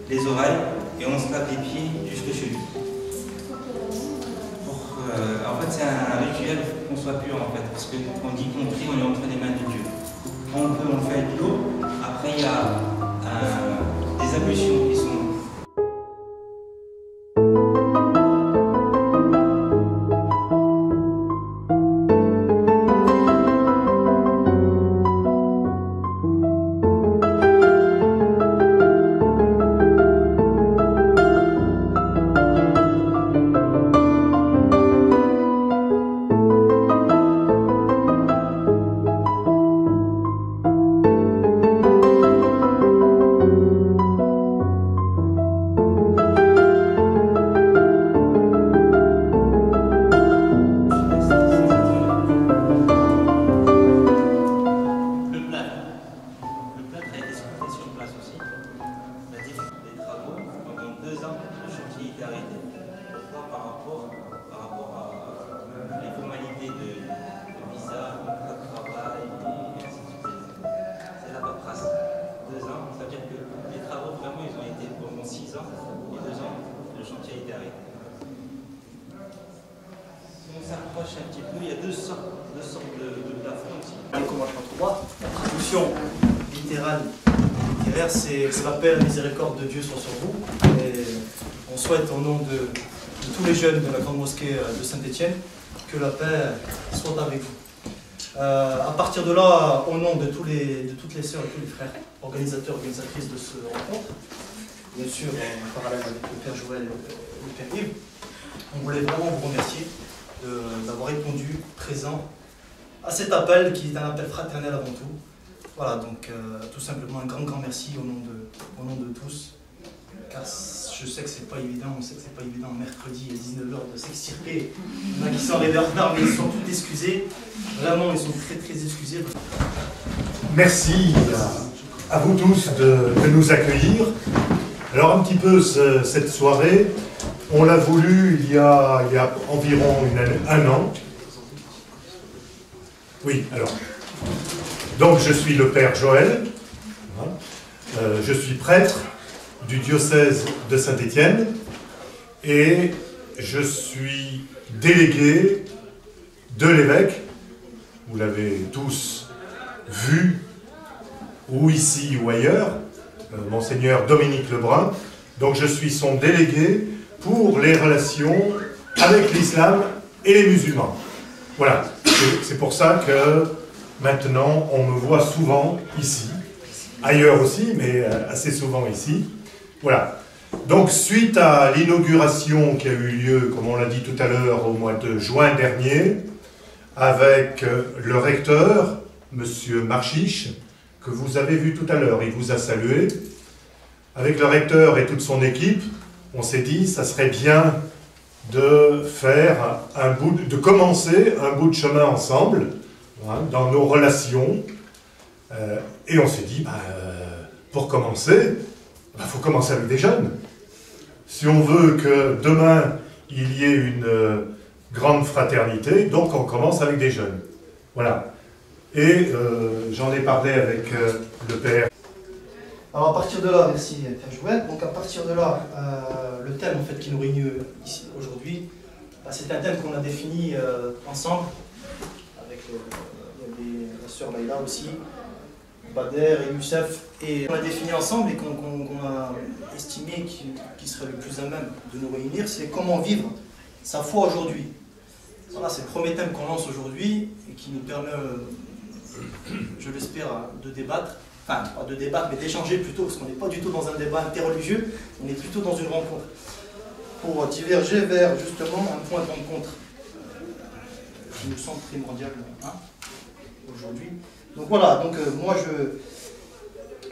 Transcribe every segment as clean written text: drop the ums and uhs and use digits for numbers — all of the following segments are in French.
les oreilles et on se tape les pieds jusque chez lui. En fait, c'est un rituel qu'on soit pur, en fait, parce qu'on dit qu'on prie, on est entre les mains de Dieu. Quand on peut, on fait de l'eau. Après, il y a des ablutions qui sont... Un petit peu, il y a deux sortes de plafonds aussi. Commandement 3, la traduction littéraire, c'est la paix et la miséricorde de Dieu soit sur vous. Et on souhaite au nom de tous les jeunes de la grande mosquée de Saint-Étienne que la paix soit avec vous. À partir de là, au nom de toutes les sœurs et tous les frères organisateurs et organisatrices de ce rencontre, bien sûr en parallèle avec le Père Joël et le Père Yves, on voulait vraiment vous remercier d'avoir répondu présent à cet appel qui est un appel fraternel avant tout. Voilà, donc tout simplement un grand merci au nom de tous, car je sais que c'est pas évident, on sait que c'est pas évident mercredi à 19h de s'extirper. Il y en a qui sont arrivés en retard, mais ils sont tous excusés. Vraiment, ils sont très excusés. Merci à vous tous de nous accueillir. Alors un petit peu cette soirée, on l'a voulu il y a environ un an. Oui, alors. Donc je suis le Père Joël, je suis prêtre du diocèse de Saint-Étienne et je suis délégué de l'évêque, vous l'avez tous vu, ou ici ou ailleurs, Monseigneur Dominique Lebrun. Donc je suis son délégué pour les relations avec l'islam et les musulmans. Voilà, c'est pour ça que maintenant on me voit souvent ici, ailleurs aussi, mais assez souvent ici. Voilà. Donc suite à l'inauguration qui a eu lieu, comme on l'a dit tout à l'heure, au mois de juin dernier, avec le recteur, Monsieur Marchiche, que vous avez vu tout à l'heure, il vous a salué. Avec le recteur et toute son équipe, on s'est dit, ça serait bien de faire de commencer un bout de chemin ensemble, hein, dans nos relations. Et on s'est dit, pour commencer, faut commencer avec des jeunes. Si on veut que demain, il y ait une grande fraternité, donc on commence avec des jeunes. Voilà. Et j'en ai parlé avec le Père. Alors à partir de là, merci Père Joël, donc à partir de là, le thème en fait, qui nous réunit ici aujourd'hui, c'est un thème qu'on a défini ensemble, avec la sœur Maïla aussi, Bader et Youssef, et on a défini ensemble et qu'on a estimé qui serait le plus à même de nous réunir, c'est comment vivre sa foi aujourd'hui. Voilà, c'est le premier thème qu'on lance aujourd'hui et qui nous permet, je l'espère, de débattre. Enfin, pas de débattre, mais d'échanger plutôt, parce qu'on n'est pas du tout dans un débat interreligieux, on est plutôt dans une rencontre, pour diverger vers justement un point de rencontre qui nous semble primordial aujourd'hui. Donc voilà, donc moi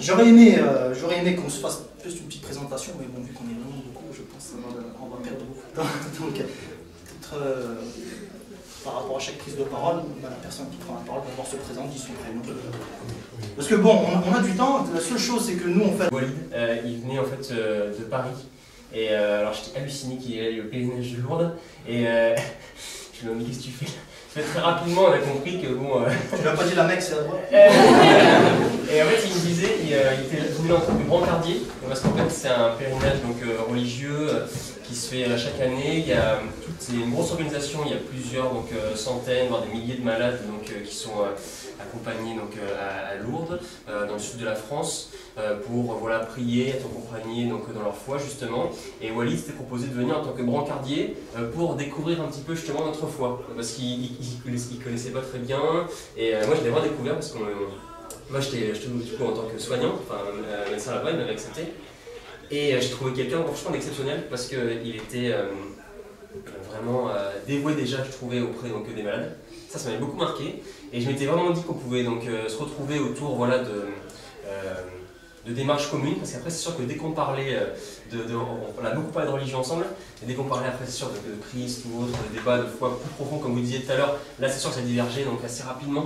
j'aurais aimé qu'on se fasse plus une petite présentation, mais bon, vu qu'on est vraiment beaucoup, je pense qu'on va perdre beaucoup de temps. Donc, par rapport à chaque prise de parole, la personne qui prend la parole va devoir se présenter, dit son prénom. Parce que bon, on a du temps, la seule chose c'est que nous on fait... Walid, il venait en fait de Paris, et alors j'étais halluciné qu'il ait le pèlerinage de Lourdes, et je me dis qu'est-ce que tu fais là? Très rapidement on a compris que bon... Tu l'as pas dit la Mecque, c'est la droite. Et en fait il me disait il était venu en tant que brancardier, parce qu'en fait c'est un pèlerinage donc, religieux qui se fait chaque année. Il y a c'est une grosse organisation, il y a plusieurs donc, centaines, voire des milliers de malades donc, qui sont accompagnés donc, à Lourdes, dans le sud de la France, pour voilà, prier, être accompagnés donc, dans leur foi justement. Et Walid s'était proposé de venir en tant que brancardier pour découvrir un petit peu justement notre foi, parce qu'il ne connaissait pas très bien. Et moi je l'ai vraiment découvert parce que moi j'étais du coup en tant que soignant, enfin médecin là-bas, il m'avait accepté. Et j'ai trouvé quelqu'un franchement d'exceptionnel parce qu'il était vraiment dévoué déjà, je trouvais, auprès donc, des malades. Ça m'avait beaucoup marqué. Et je m'étais vraiment dit qu'on pouvait donc, se retrouver autour voilà, de démarches communes, parce qu'après c'est sûr que dès qu'on parlait, on a beaucoup parlé de religion ensemble, et dès qu'on parlait après c'est sûr de Christ ou autre, de débats de foi plus profonds comme vous disiez tout à l'heure, là c'est sûr que ça divergeait donc assez rapidement,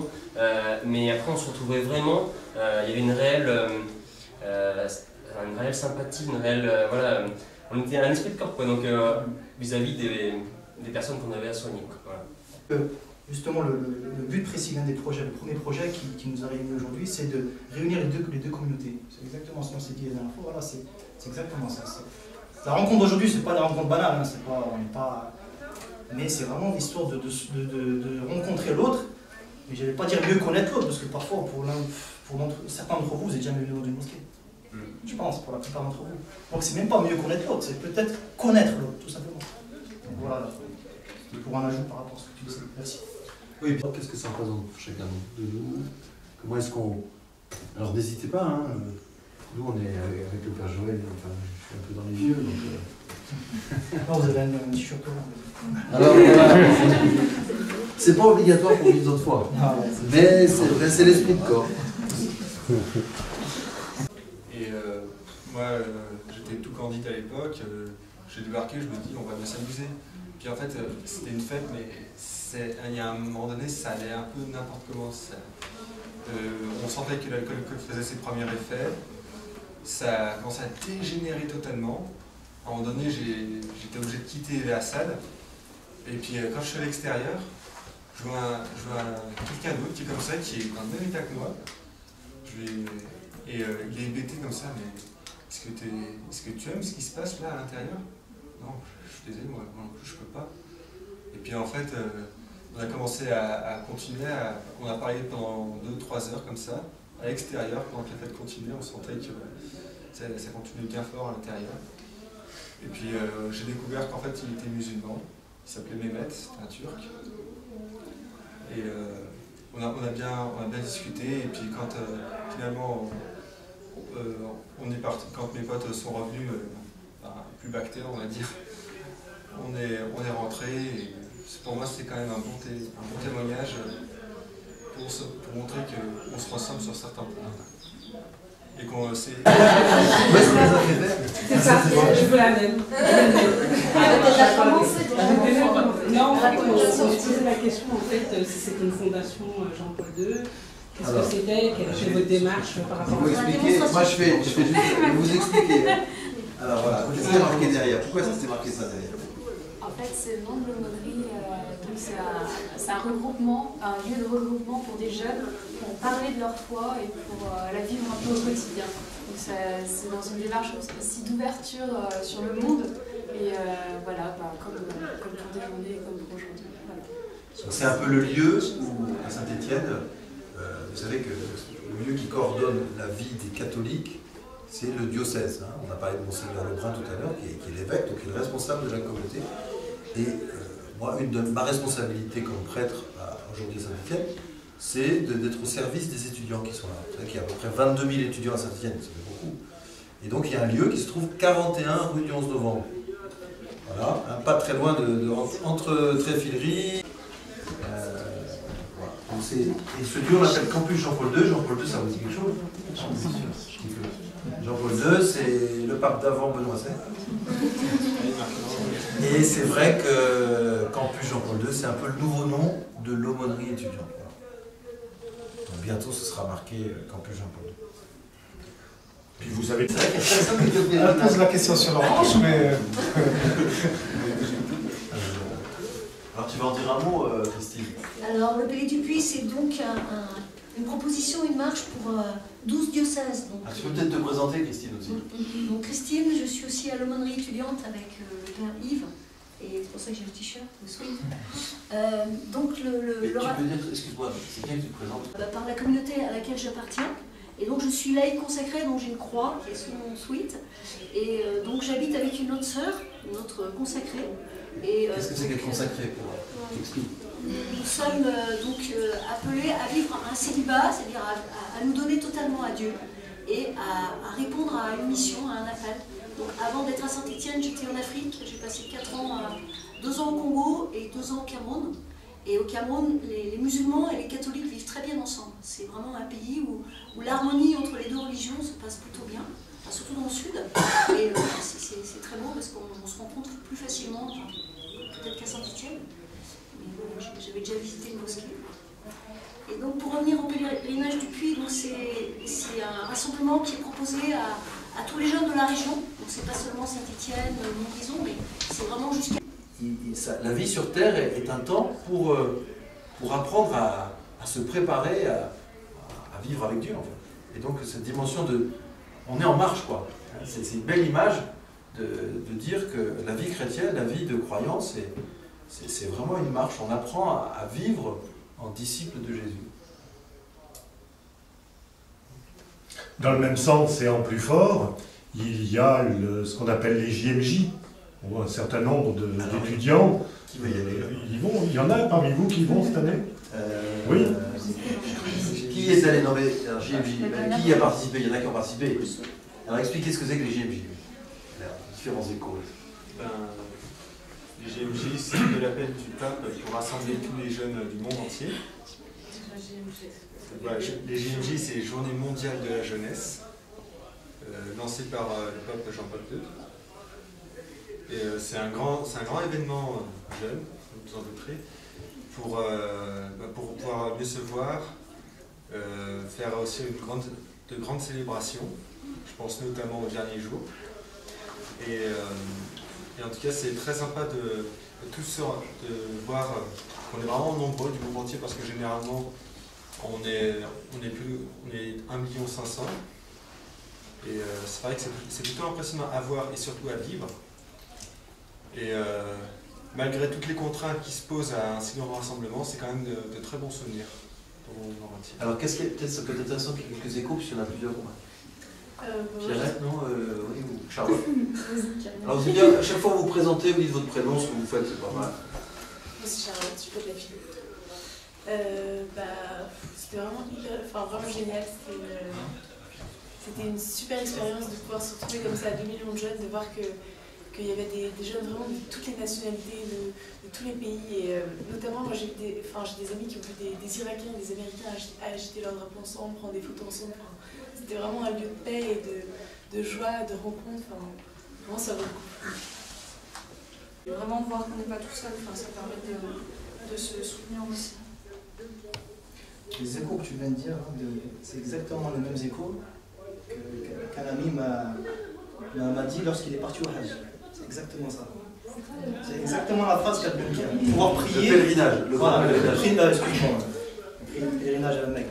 mais après on se retrouvait vraiment, il y avait une réelle sympathie, une réelle, voilà, on était un esprit de corps quoi, donc vis-à-vis des personnes qu'on avait à soigner. Quoi, voilà. Justement, le but précis d'un des projets, le premier projet qui nous a réunis aujourd'hui, c'est de réunir les deux communautés. C'est exactement ce qu'on s'est dit la dernière fois, voilà, c'est exactement ça. La rencontre d'aujourd'hui, c'est pas la rencontre banale, hein, mais c'est vraiment l'histoire de rencontrer l'autre. Mais je ne vais pas dire mieux connaître l'autre, parce que parfois, pour certains d'entre vous, vous êtes jamais venus dans une mosquée. Je pense, pour la plupart d'entre vous. Donc c'est même pas mieux connaître l'autre, c'est peut-être connaître l'autre, tout simplement. Donc, voilà, pour un ajout par rapport à ce que tu disais. Merci. Oui, qu'est-ce que ça représente pour chacun de nous? Comment est-ce qu'on... Alors n'hésitez pas, hein. Nous on est avec le Père Joël, enfin je suis un peu dans les vieux, donc... Non, vous avez un t-shirt Alors, c'est pas obligatoire pour les autres fois, mais c'est l'esprit de corps. Et moi, j'étais tout candide à l'époque, j'ai débarqué, je me dis on va bien s'amuser. Puis en fait, c'était une fête, mais il y a un moment donné, ça allait un peu n'importe comment. On sentait que l'alcool faisait ses premiers effets. Ça a commencé à dégénérer totalement. À un moment donné, j'étais obligé de quitter la salle. Et puis quand je suis à l'extérieur, je vois quelqu'un d'autre qui est comme ça, qui est dans le même état que moi. Il est hébété comme ça, mais est-ce que tu aimes ce qui se passe là à l'intérieur? Non, je suis désolé, moi non plus je peux pas. Et puis en fait, on a commencé à continuer, on a parlé pendant 2-3 heures comme ça, à l'extérieur, pendant que la fête continuait, on sentait que ça continuait bien fort à l'intérieur. Et puis j'ai découvert qu'en fait il était musulman, il s'appelait Mehmet, c'était un Turc. Et on a bien discuté, et puis quand finalement on est parti, quand mes potes sont revenus, plus bactère on va dire, on est rentré, et pour moi c'était quand même un bon témoignage pour montrer qu'on se ressemble sur certains points. Et qu'on sait... C'est ça, je veux la même. Non, en fait, on se posait la question, en fait, si c'était une fondation Jean-Paul II, qu'est-ce que c'était, quelle était votre démarche par rapport à ça? Moi je vais juste vous expliquer. Alors voilà, qu'est-ce qui est marqué derrière? Pourquoi ça s'est marqué ça derrière? En fait, c'est le nom de l'aumônerie, donc c'est un regroupement, un lieu de regroupement pour des jeunes pour parler de leur foi et pour la vivre un peu au quotidien. Donc c'est dans une démarche aussi d'ouverture sur le monde et voilà, comme pour des journées, comme pour aujourd'hui. Voilà. C'est un peu le lieu où, à Saint-Étienne, vous savez que le lieu qui coordonne la vie des catholiques, c'est le diocèse. Hein. On a parlé de Monseigneur Lebrun tout à l'heure, qui est l'évêque, donc qui est le responsable de la communauté. Et moi, une de ma responsabilité comme prêtre aujourd'hui à Saint-Étienne, c'est d'être au service des étudiants qui sont là. Vous savez qu'il y a à peu près 22 000 étudiants à Saint-Étienne, ça fait beaucoup. Et donc il y a un lieu qui se trouve 41 rue du 11 novembre. Voilà, hein, pas très loin entre Tréfilerie. Voilà. Et ce lieu, on l'appelle Campus Jean-Paul II. Jean-Paul II, ça vous dit quelque chose? Jean-Paul II, c'est le pape d'avant Benoît XVI. Et c'est vrai que Campus Jean-Paul II, c'est un peu le nouveau nom de l'aumônerie étudiante. Donc bientôt, ce sera marqué Campus Jean-Paul II. Puis vous avez... Elle pose la question sur l'orange, mais... Alors tu vas en dire un mot, Christine? Alors le Palais du Puy, c'est donc une proposition, une marche pour 12 diocèses. Donc, tu peux peut-être te présenter, Christine, aussi. Donc Christine, je suis aussi à l'aumônerie étudiante avec le père Yves, et c'est pour ça que j'ai le t-shirt, le sweat. Donc tu peux dire, excuse-moi, c'est bien que tu te présentes. Par la communauté à laquelle j'appartiens. Et donc je suis laïque consacrée, donc j'ai une croix qui est sous mon sweat. Et donc j'habite avec une autre sœur, une autre consacrée. Qu'est-ce que c'est qu'être consacrée pour t'expliquer? Nous sommes donc appelés à vivre un célibat, c'est-à-dire à nous donner totalement à Dieu et à répondre à une mission, à un appel. Donc avant d'être à Saint-Étienne, j'étais en Afrique, j'ai passé 4 ans, 2 ans au Congo et 2 ans au Cameroun. Et au Cameroun, les musulmans et les catholiques vivent très bien ensemble. C'est vraiment un pays où l'harmonie entre les deux religions se passe plutôt bien, enfin, surtout dans le sud. Et c'est très beau parce qu'on se rencontre plus facilement, peut-être qu'à Saint-Étienne. J'avais déjà visité une mosquée. Et donc pour revenir au pèlerinage du Puy, c'est un rassemblement qui est proposé à tous les jeunes de la région. Donc c'est pas seulement Saint-Étienne, Montbrison, mais c'est vraiment jusqu'à... La vie sur Terre est un temps pour apprendre à se préparer à vivre avec Dieu, en fait. Et donc cette dimension de... On est en marche, quoi. C'est une belle image de dire que la vie chrétienne, la vie de croyance, c'est vraiment une marche. On apprend à vivre en disciple de Jésus. Dans le même sens et en plus fort, il y a ce qu'on appelle les JMJ. On voit un certain nombre d'étudiants. Qui va y aller? Il y en a parmi vous qui vont cette année? Oui. Qui est allé? Non mais alors, JMJ, qui a participé? Il y en a qui ont participé. Alors expliquez ce que c'est que les JMJ. Différents échos. Les GMJ, c'est l'appel du pape pour rassembler tous les jeunes du monde entier. Voilà, les GMJ, c'est les Journées mondiales de la jeunesse, lancées par le pape Jean-Paul II. Et c'est un grand événement jeune, vous en douterez, pour pouvoir mieux se voir, faire aussi de grandes célébrations. Je pense notamment aux derniers jours. Et en tout cas, c'est très sympa de voir qu'on est vraiment nombreux du monde entier, parce que généralement, on est 1 500 000. Et c'est vrai que c'est plutôt impressionnant à voir et surtout à vivre. Et malgré toutes les contraintes qui se posent à un si grand rassemblement, c'est quand même de très bons souvenirs dans le monde entier. Alors, qu'est-ce qui est peut-être ça peut être intéressant, quelques échos, puisqu'il y en a plusieurs. Pierrette, non oui, ou Charlotte. Alors, vous dites, à chaque fois que vous vous présentez, vous dites votre prénom, ce que vous faites, c'est pas mal. Moi, c'est Charlotte, je peux de la fille. C'était vraiment génial. C'était une super expérience de pouvoir se retrouver comme ça à 2 millions de jeunes, de voir qu'il y avait des jeunes vraiment de toutes les nationalités, de tous les pays. Et notamment, moi j'ai des amis qui ont vu des Irakiens et des Américains agiter leur drapeau ensemble, prendre des photos ensemble. C'était vraiment un lieu de paix et de joie, de rencontre. Vraiment, ça vaut le coup. Et vraiment voir qu'on n'est pas tout seul, ça permet de se soutenir aussi. Les échos que tu viens de dire, c'est exactement les mêmes échos qu'un ami m'a dit lorsqu'il est parti au Hajj. C'est exactement ça. C'est exactement la phrase qu'a dit. Pouvoir prier. Le pèlerinage. Le pèlerinage à la Mecque.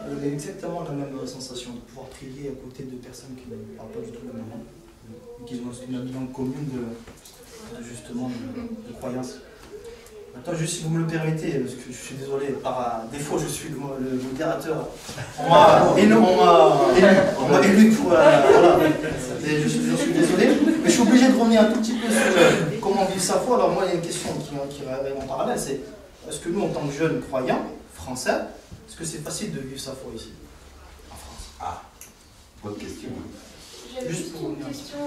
Il a exactement la même sensation de pouvoir prier à côté de personnes qui ne parlent pas du tout le même langue, qui ont une langue commune de croyance. Maintenant, juste si vous me le permettez, parce que je suis désolé, par défaut je suis le modérateur. On m'a élu pour... voilà. Je suis désolé, mais je suis obligé de revenir un tout petit peu sur comment vivre sa foi. Alors moi, il y a une question qui revient en parallèle, c'est est-ce que nous, en tant que jeunes croyants français, est-ce que c'est facile de vivre sa foi ici, en France? Ah, bonne question. J'avais juste une question,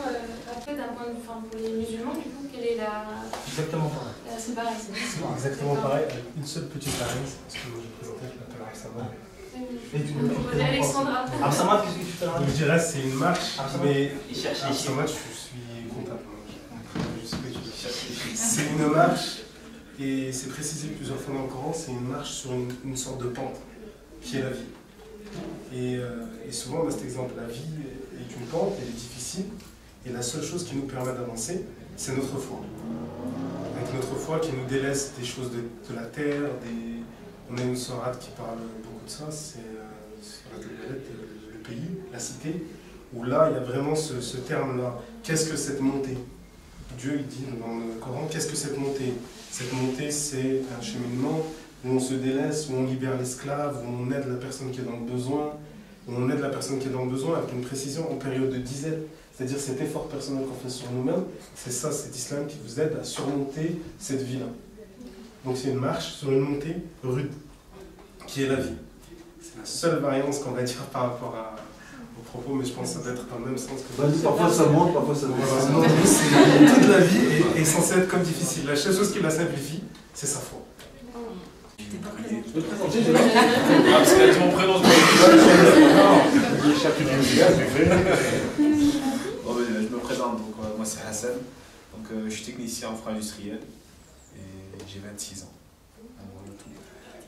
après d'un point de vue pour les musulmans, du coup, quelle est la... Exactement pareil. C'est pareil, c'est exactement pareil, avec une seule petite parenthèse, parce que moi j'ai présenté, je m'appelle Absamad. Alexandra. Absamad, qu'est-ce que tu fais là? Je dirais c'est une marche, mais Absamad, je suis comptable. Je sais pas qui cherche. C'est une marche, et c'est précisé plusieurs fois dans le Coran, c'est une marche sur une sorte de pente, qui est la vie. Et souvent, on a cet exemple, la vie est une pente, elle est difficile, et la seule chose qui nous permet d'avancer, c'est notre foi. Avec notre foi qui nous délaisse des choses de la terre, on a une sourate qui parle beaucoup de ça, c'est la cité, où là, il y a vraiment ce terme-là. Qu'est-ce que cette montée? Dieu, il dit dans le Coran, qu'est-ce que cette montée? Cette montée, c'est un cheminement où on se délaisse, où on libère l'esclave, où on aide la personne qui est dans le besoin, où on aide la personne qui est dans le besoin avec une précision en période de disette. C'est-à-dire cet effort personnel qu'on fait sur nous-mêmes, c'est ça, cet islam qui vous aide à surmonter cette vie-là. Donc c'est une marche sur une montée rude, qui est la vie. C'est la seule variance qu'on va dire par rapport aux propos, mais je pense que ça doit être dans le même sens que... Parfois ça monte, parfois ça monte. Toute la vie est censée être comme difficile. La seule chose qui la simplifie, c'est sa foi. Je peux te présenter, j'ai parce que là, tu m'en prénom, je me présente, donc moi c'est Hassan, donc je suis technicien en frein industriel et j'ai 26 ans.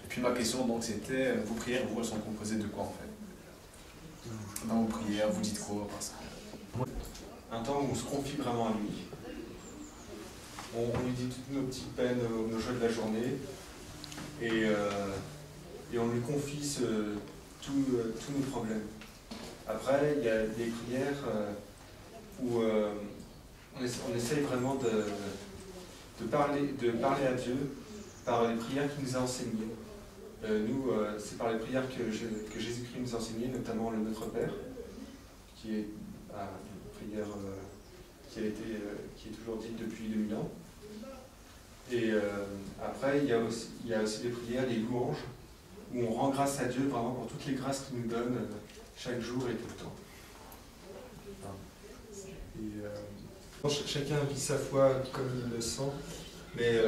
Et puis ma question donc c'était, vos prières, elles sont composées de quoi en fait? Dans vos prières, vous dites quoi? Parce que... Un temps où on se confie vraiment à lui. On lui dit toutes nos petites peines, nos joies de la journée. Et on lui confie tous nos problèmes. Après, il y a des prières où on essaye vraiment de parler à Dieu par les prières qu'il nous a enseignées. Nous, c'est par les prières que Jésus-Christ nous a enseignées, notamment le Notre Père, qui est une prière qui est toujours dite depuis 2000 ans. Et après, il y a aussi des prières, des louanges, où on rend grâce à Dieu vraiment pour toutes les grâces qu'il nous donne chaque jour et tout le temps. Et, chacun vit sa foi comme il le sent, mais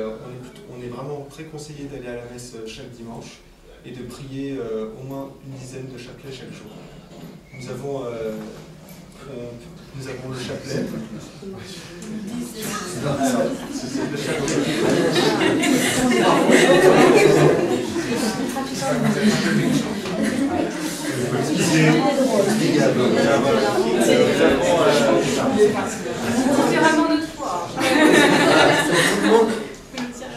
on est vraiment très conseillé d'aller à la messe chaque dimanche et de prier au moins une dizaine de chapelets chaque jour. Nous avons le chapelet.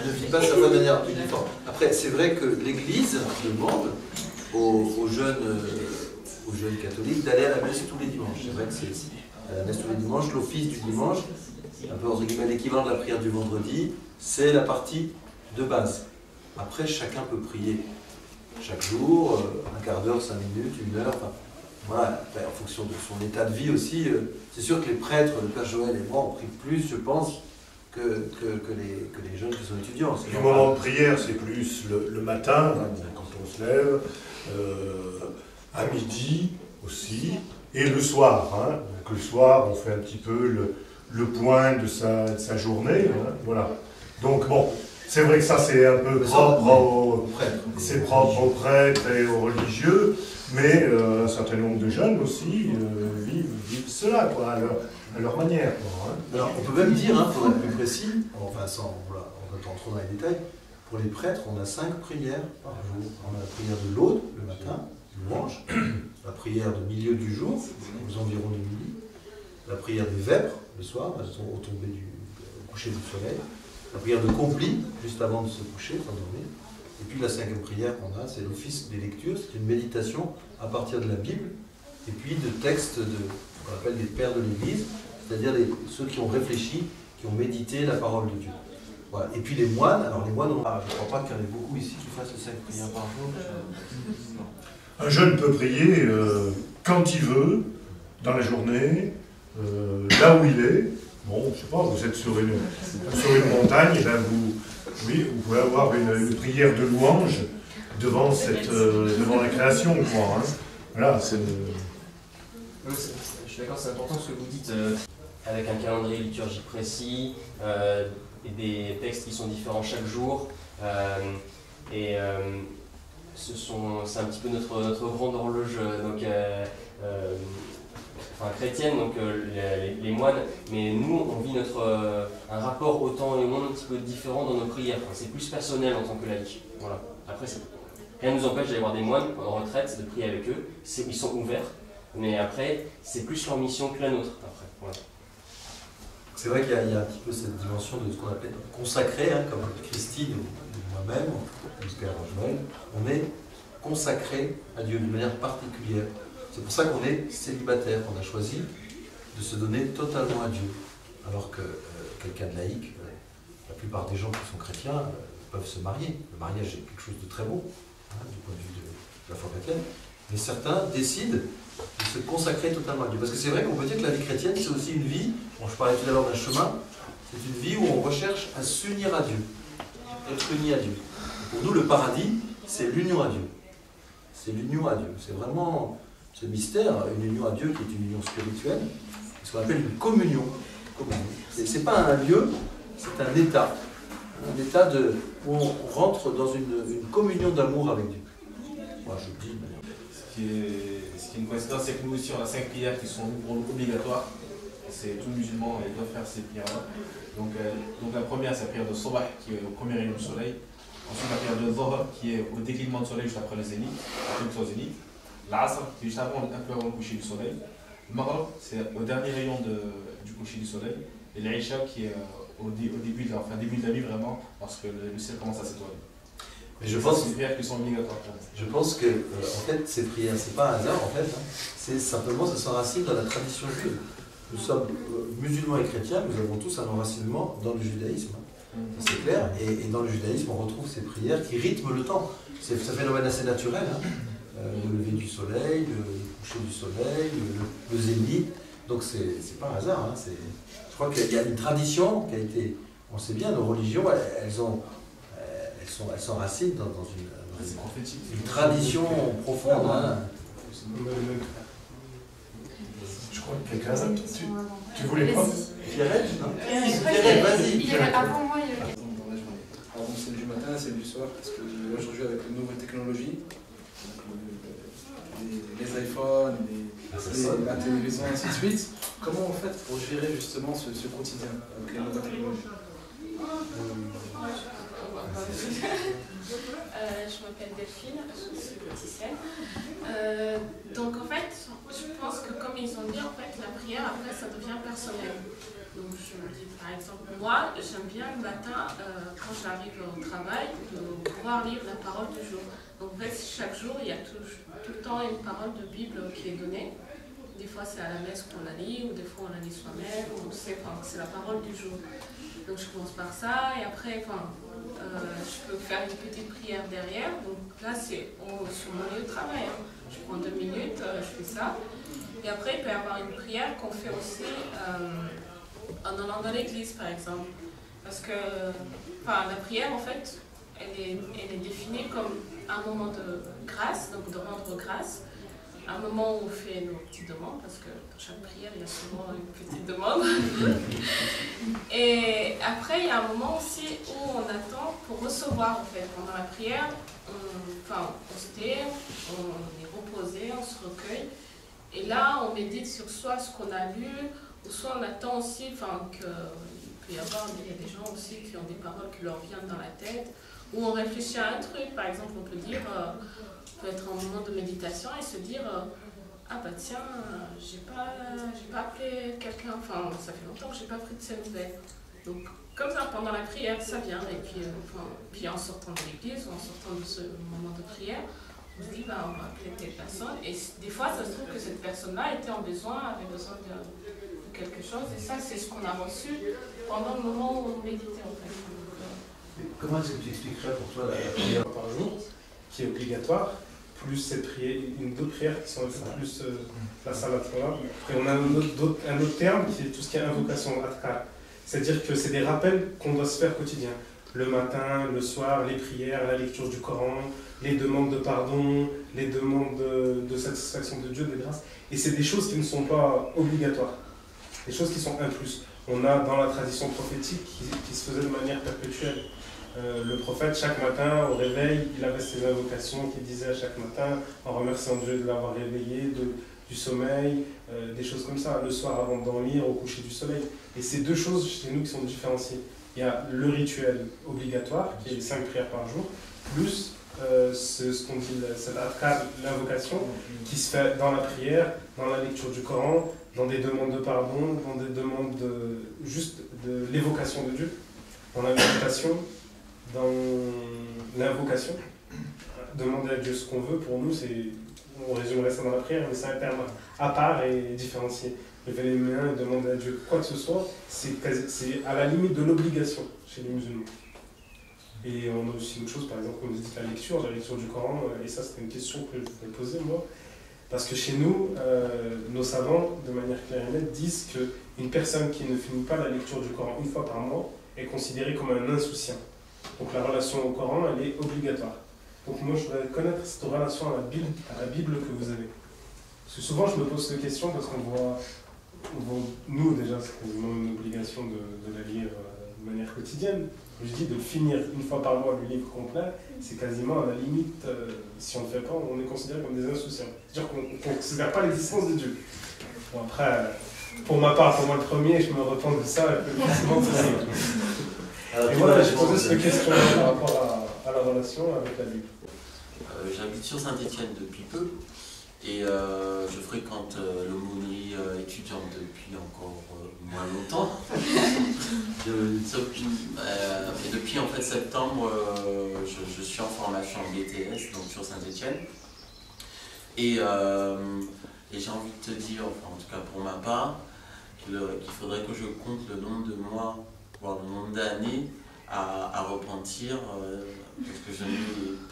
Ne vit pas sa foi de manière uniforme. Après, c'est vrai que l'Église demande aux jeunes catholiques d'aller à la messe tous les dimanches. C'est vrai que c'est la messe tous les dimanches, l'office du dimanche, un peu entre guillemets l'équivalent de la prière du vendredi, c'est la partie de base. Après, chacun peut prier chaque jour, un quart d'heure, 5 minutes, 1 heure, enfin, voilà, en fonction de son état de vie aussi. C'est sûr que les prêtres, le Père Joël et moi, on prie plus, je pense, que les jeunes qui sont étudiants. Le moment de prière, c'est plus le matin, quand on se lève, à midi aussi, et le soir. Hein. Donc le soir, on fait un petit peu le point de sa journée. Hein, voilà. Donc bon, c'est vrai que ça c'est un peu propre aux prêtres et aux religieux, mais un certain nombre de jeunes aussi vivent cela quoi, à leur manière. Quoi, hein. Alors on peut même dire, hein, pour être plus précis, enfin sans rentrer trop dans les détails, pour les prêtres, on a 5 prières par jour. On a la prière de l'aude le matin, dimanche, la prière de milieu du jour, aux environs de midi, la prière des vêpres le soir, au coucher du soleil, la prière de compli, juste avant de se coucher, enfin dormir, et puis la 5e prière qu'on a, c'est l'office des lectures, c'est une méditation à partir de la Bible, et puis de textes qu'on appelle des pères de l'Église, c'est-à-dire ceux qui ont réfléchi, qui ont médité la parole de Dieu. Voilà. Et puis les moines, alors les moines, je ne crois pas qu'il y en ait beaucoup ici qui fassent les 5 prières par jour. Un jeune peut prier quand il veut, dans la journée, là où il est. Bon, je ne sais pas, vous êtes sur une montagne, et là vous pouvez avoir une prière de louange devant la création, quoi. Hein. Voilà, c'est... Je suis d'accord, c'est important ce que vous dites, avec un calendrier liturgique précis, et des textes qui sont différents chaque jour. C'est un petit peu notre grande horloge chrétienne, donc les moines, mais nous on vit un rapport au temps et au monde un petit peu différent dans nos prières. Enfin, c'est plus personnel en tant que laïc. Voilà. Après, rien ne nous empêche d'aller voir des moines en retraite, de prier avec eux. Ils sont ouverts, mais après, c'est plus leur mission que la nôtre. Après, voilà. C'est vrai qu'il y a un petit peu cette dimension de ce qu'on appelle consacré, hein, comme Christine ou moi-même, ou le Père Joël, on est consacré à Dieu d'une manière particulière. C'est pour ça qu'on est célibataire, qu'on a choisi de se donner totalement à Dieu. Alors que quelqu'un de laïque, la plupart des gens qui sont chrétiens peuvent se marier. Le mariage est quelque chose de très beau, du point de vue de la foi chrétienne. Mais certains décident de se consacrer totalement à Dieu. Parce que c'est vrai qu'on peut dire que la vie chrétienne, c'est aussi une vie, bon, je parlais tout à l'heure d'un chemin, c'est une vie où on recherche à s'unir à Dieu, être uni à Dieu. Et pour nous, le paradis, c'est l'union à Dieu. C'est l'union à Dieu. C'est vraiment ce mystère, une union à Dieu qui est une union spirituelle, ce qu'on appelle une communion. C'est pas un lieu, c'est un état. Un état où on rentre dans une communion d'amour avec Dieu. Moi, je dis... Ce qui est une coïncidence, c'est que nous aussi, on a 5 prières qui sont pour nous obligatoires. C'est tout musulman, ils doivent faire ces prières-là. Donc la première, c'est la prière de Sobah, qui est au premier rayon du soleil. Ensuite, la prière de Zohar, qui est au déclinement du soleil juste après le zénith, au zénith. L'Asr, qui est juste avant, un peu avant le coucher du soleil. Le Maghrib, c'est au dernier rayon du coucher du soleil. Et l'Aïcha, qui est au début de la nuit, vraiment, parce que le ciel commence à s'étoiler. Mais je pense, c'est des prières qui sont obligatoires. Je pense que, en fait, ces prières, c'est pas un hasard, en fait. C'est simplement, ça s'enracine dans la tradition juive. Nous sommes musulmans et chrétiens, nous avons tous un enracinement dans le judaïsme. C'est clair. Et dans le judaïsme, on retrouve ces prières qui rythment le temps. C'est un phénomène assez naturel. Le lever du soleil, le coucher du soleil, le zénith. Donc, c'est pas un hasard. Je crois qu'il y a une tradition qui a été... On sait bien, nos religions, elles s'enracinent dans une tradition profonde. Je crois que quelqu'un... Tu voulais pas Pierrette, non Pierrette, vas-y. Avant moi, il y a... Alors, c'est du matin, c'est du soir, parce que aujourd'hui, avec les nouvelles technologies, les iPhones, la télévision, ainsi de suite, comment on fait pour gérer justement ce quotidien avec les nouvelles technologies? Je m'appelle Delphine, je suis diététicienne. Donc en fait, je pense que comme ils ont dit, en fait, la prière après ça devient personnel. Donc je me dis par exemple, moi j'aime bien le matin, quand j'arrive au travail, de pouvoir lire la parole du jour. Donc en fait, chaque jour il y a tout le temps une parole de Bible qui est donnée. Des fois c'est à la messe qu'on la lit, ou des fois on la lit soi-même, c'est la parole du jour. Donc je commence par ça, et après, je peux faire une petite prière derrière. Donc là, c'est sur mon lieu de travail. Je prends 2 minutes, je fais ça. Et après, il peut y avoir une prière qu'on fait aussi en allant dans l'église, par exemple. Parce que la prière, en fait, elle est définie comme un moment de grâce, donc de rendre grâce. Un moment où on fait nos petites demandes, parce que dans chaque prière, il y a souvent une petite demande. Et après, il y a un moment aussi où on attend pour recevoir, en fait. Pendant la prière, on se tait, on est reposé, on se recueille. Et là, on médite sur soit ce qu'on a lu, ou soit on attend aussi qu'il peut y avoir, il y a des gens aussi qui ont des paroles qui leur viennent dans la tête, ou on réfléchit à un truc. Par exemple, on peut dire... peut être un moment de méditation et se dire ah bah tiens, j'ai pas appelé quelqu'un, ça fait longtemps que j'ai pas pris de ces nouvelles. Donc comme ça pendant la prière ça vient, et puis en sortant de l'église ou en sortant de ce moment de prière, on se dit on va appeler telle personne, et des fois ça se trouve que cette personne-là avait besoin de quelque chose, et ça c'est ce qu'on a reçu pendant le moment où on méditait en fait. Comment est-ce que tu expliquerais pour toi la prière par jour, qui est obligatoire, plus cette prière, d'autres prières qui sont un peu plus la salat. Après, on a un autre terme qui est tout ce qui est invocation, adkar. C'est-à-dire que c'est des rappels qu'on doit se faire quotidien. Le matin, le soir, les prières, la lecture du Coran, les demandes de pardon, les demandes de satisfaction de Dieu, de grâce. Et c'est des choses qui ne sont pas obligatoires, des choses qui sont un plus. On a dans la tradition prophétique qui se faisait de manière perpétuelle. Le prophète, chaque matin, au réveil, il avait ses invocations qu'il disait à chaque matin, en remerciant Dieu de l'avoir réveillé, du sommeil, des choses comme ça, le soir avant de dormir, au coucher du soleil. Et ces deux choses chez nous qui sont différenciées. Il y a le rituel obligatoire, qui est les 5 prières par jour, plus ce qu'on dit, c'est l'invocation, qui se fait dans la prière, dans la lecture du Coran, dans des demandes de pardon, dans des demandes juste de l'évocation de Dieu, dans la méditation, dans l'invocation. Demander à Dieu ce qu'on veut, pour nous, c'est on résumerait ça dans la prière, mais c'est un terme à part et différencié. Lever les mains et demander à Dieu quoi que ce soit, c'est à la limite de l'obligation chez les musulmans. Et on a aussi une chose, par exemple, on nous dit la lecture du Coran, et ça c'était une question que je voulais poser moi, parce que chez nous, nos savants, de manière claire et nette, disent qu'une personne qui ne finit pas la lecture du Coran une fois par mois est considérée comme un insouciant. Donc la relation au Coran, elle est obligatoire. Donc moi, je voudrais connaître cette relation à la Bible que vous avez. Parce que souvent, je me pose cette question parce qu'on voit, nous déjà, c'est quasiment une obligation de la lire de manière quotidienne. Je dis de finir une fois par mois le livre complet, c'est quasiment à la limite, si on ne le fait pas, on est considéré comme des insouciants. C'est-à-dire qu'on ne considère pas l'existence de Dieu. Bon après, pour ma part, pour moi le premier, je me repens de ça le plus facilement possible. Et voilà, je posais cette question par rapport à la relation avec la Bible. J'habite sur Saint-Étienne depuis peu et je fréquente l'aumônerie étudiante depuis encore moins longtemps. Et depuis en fait septembre, je suis en formation en BTS donc sur Saint-Étienne. Et j'ai envie de te dire, enfin en tout cas pour ma part, qu'il faudrait que je compte le nombre de mois, voire le nombre d'années à repentir, parce que je n'ai,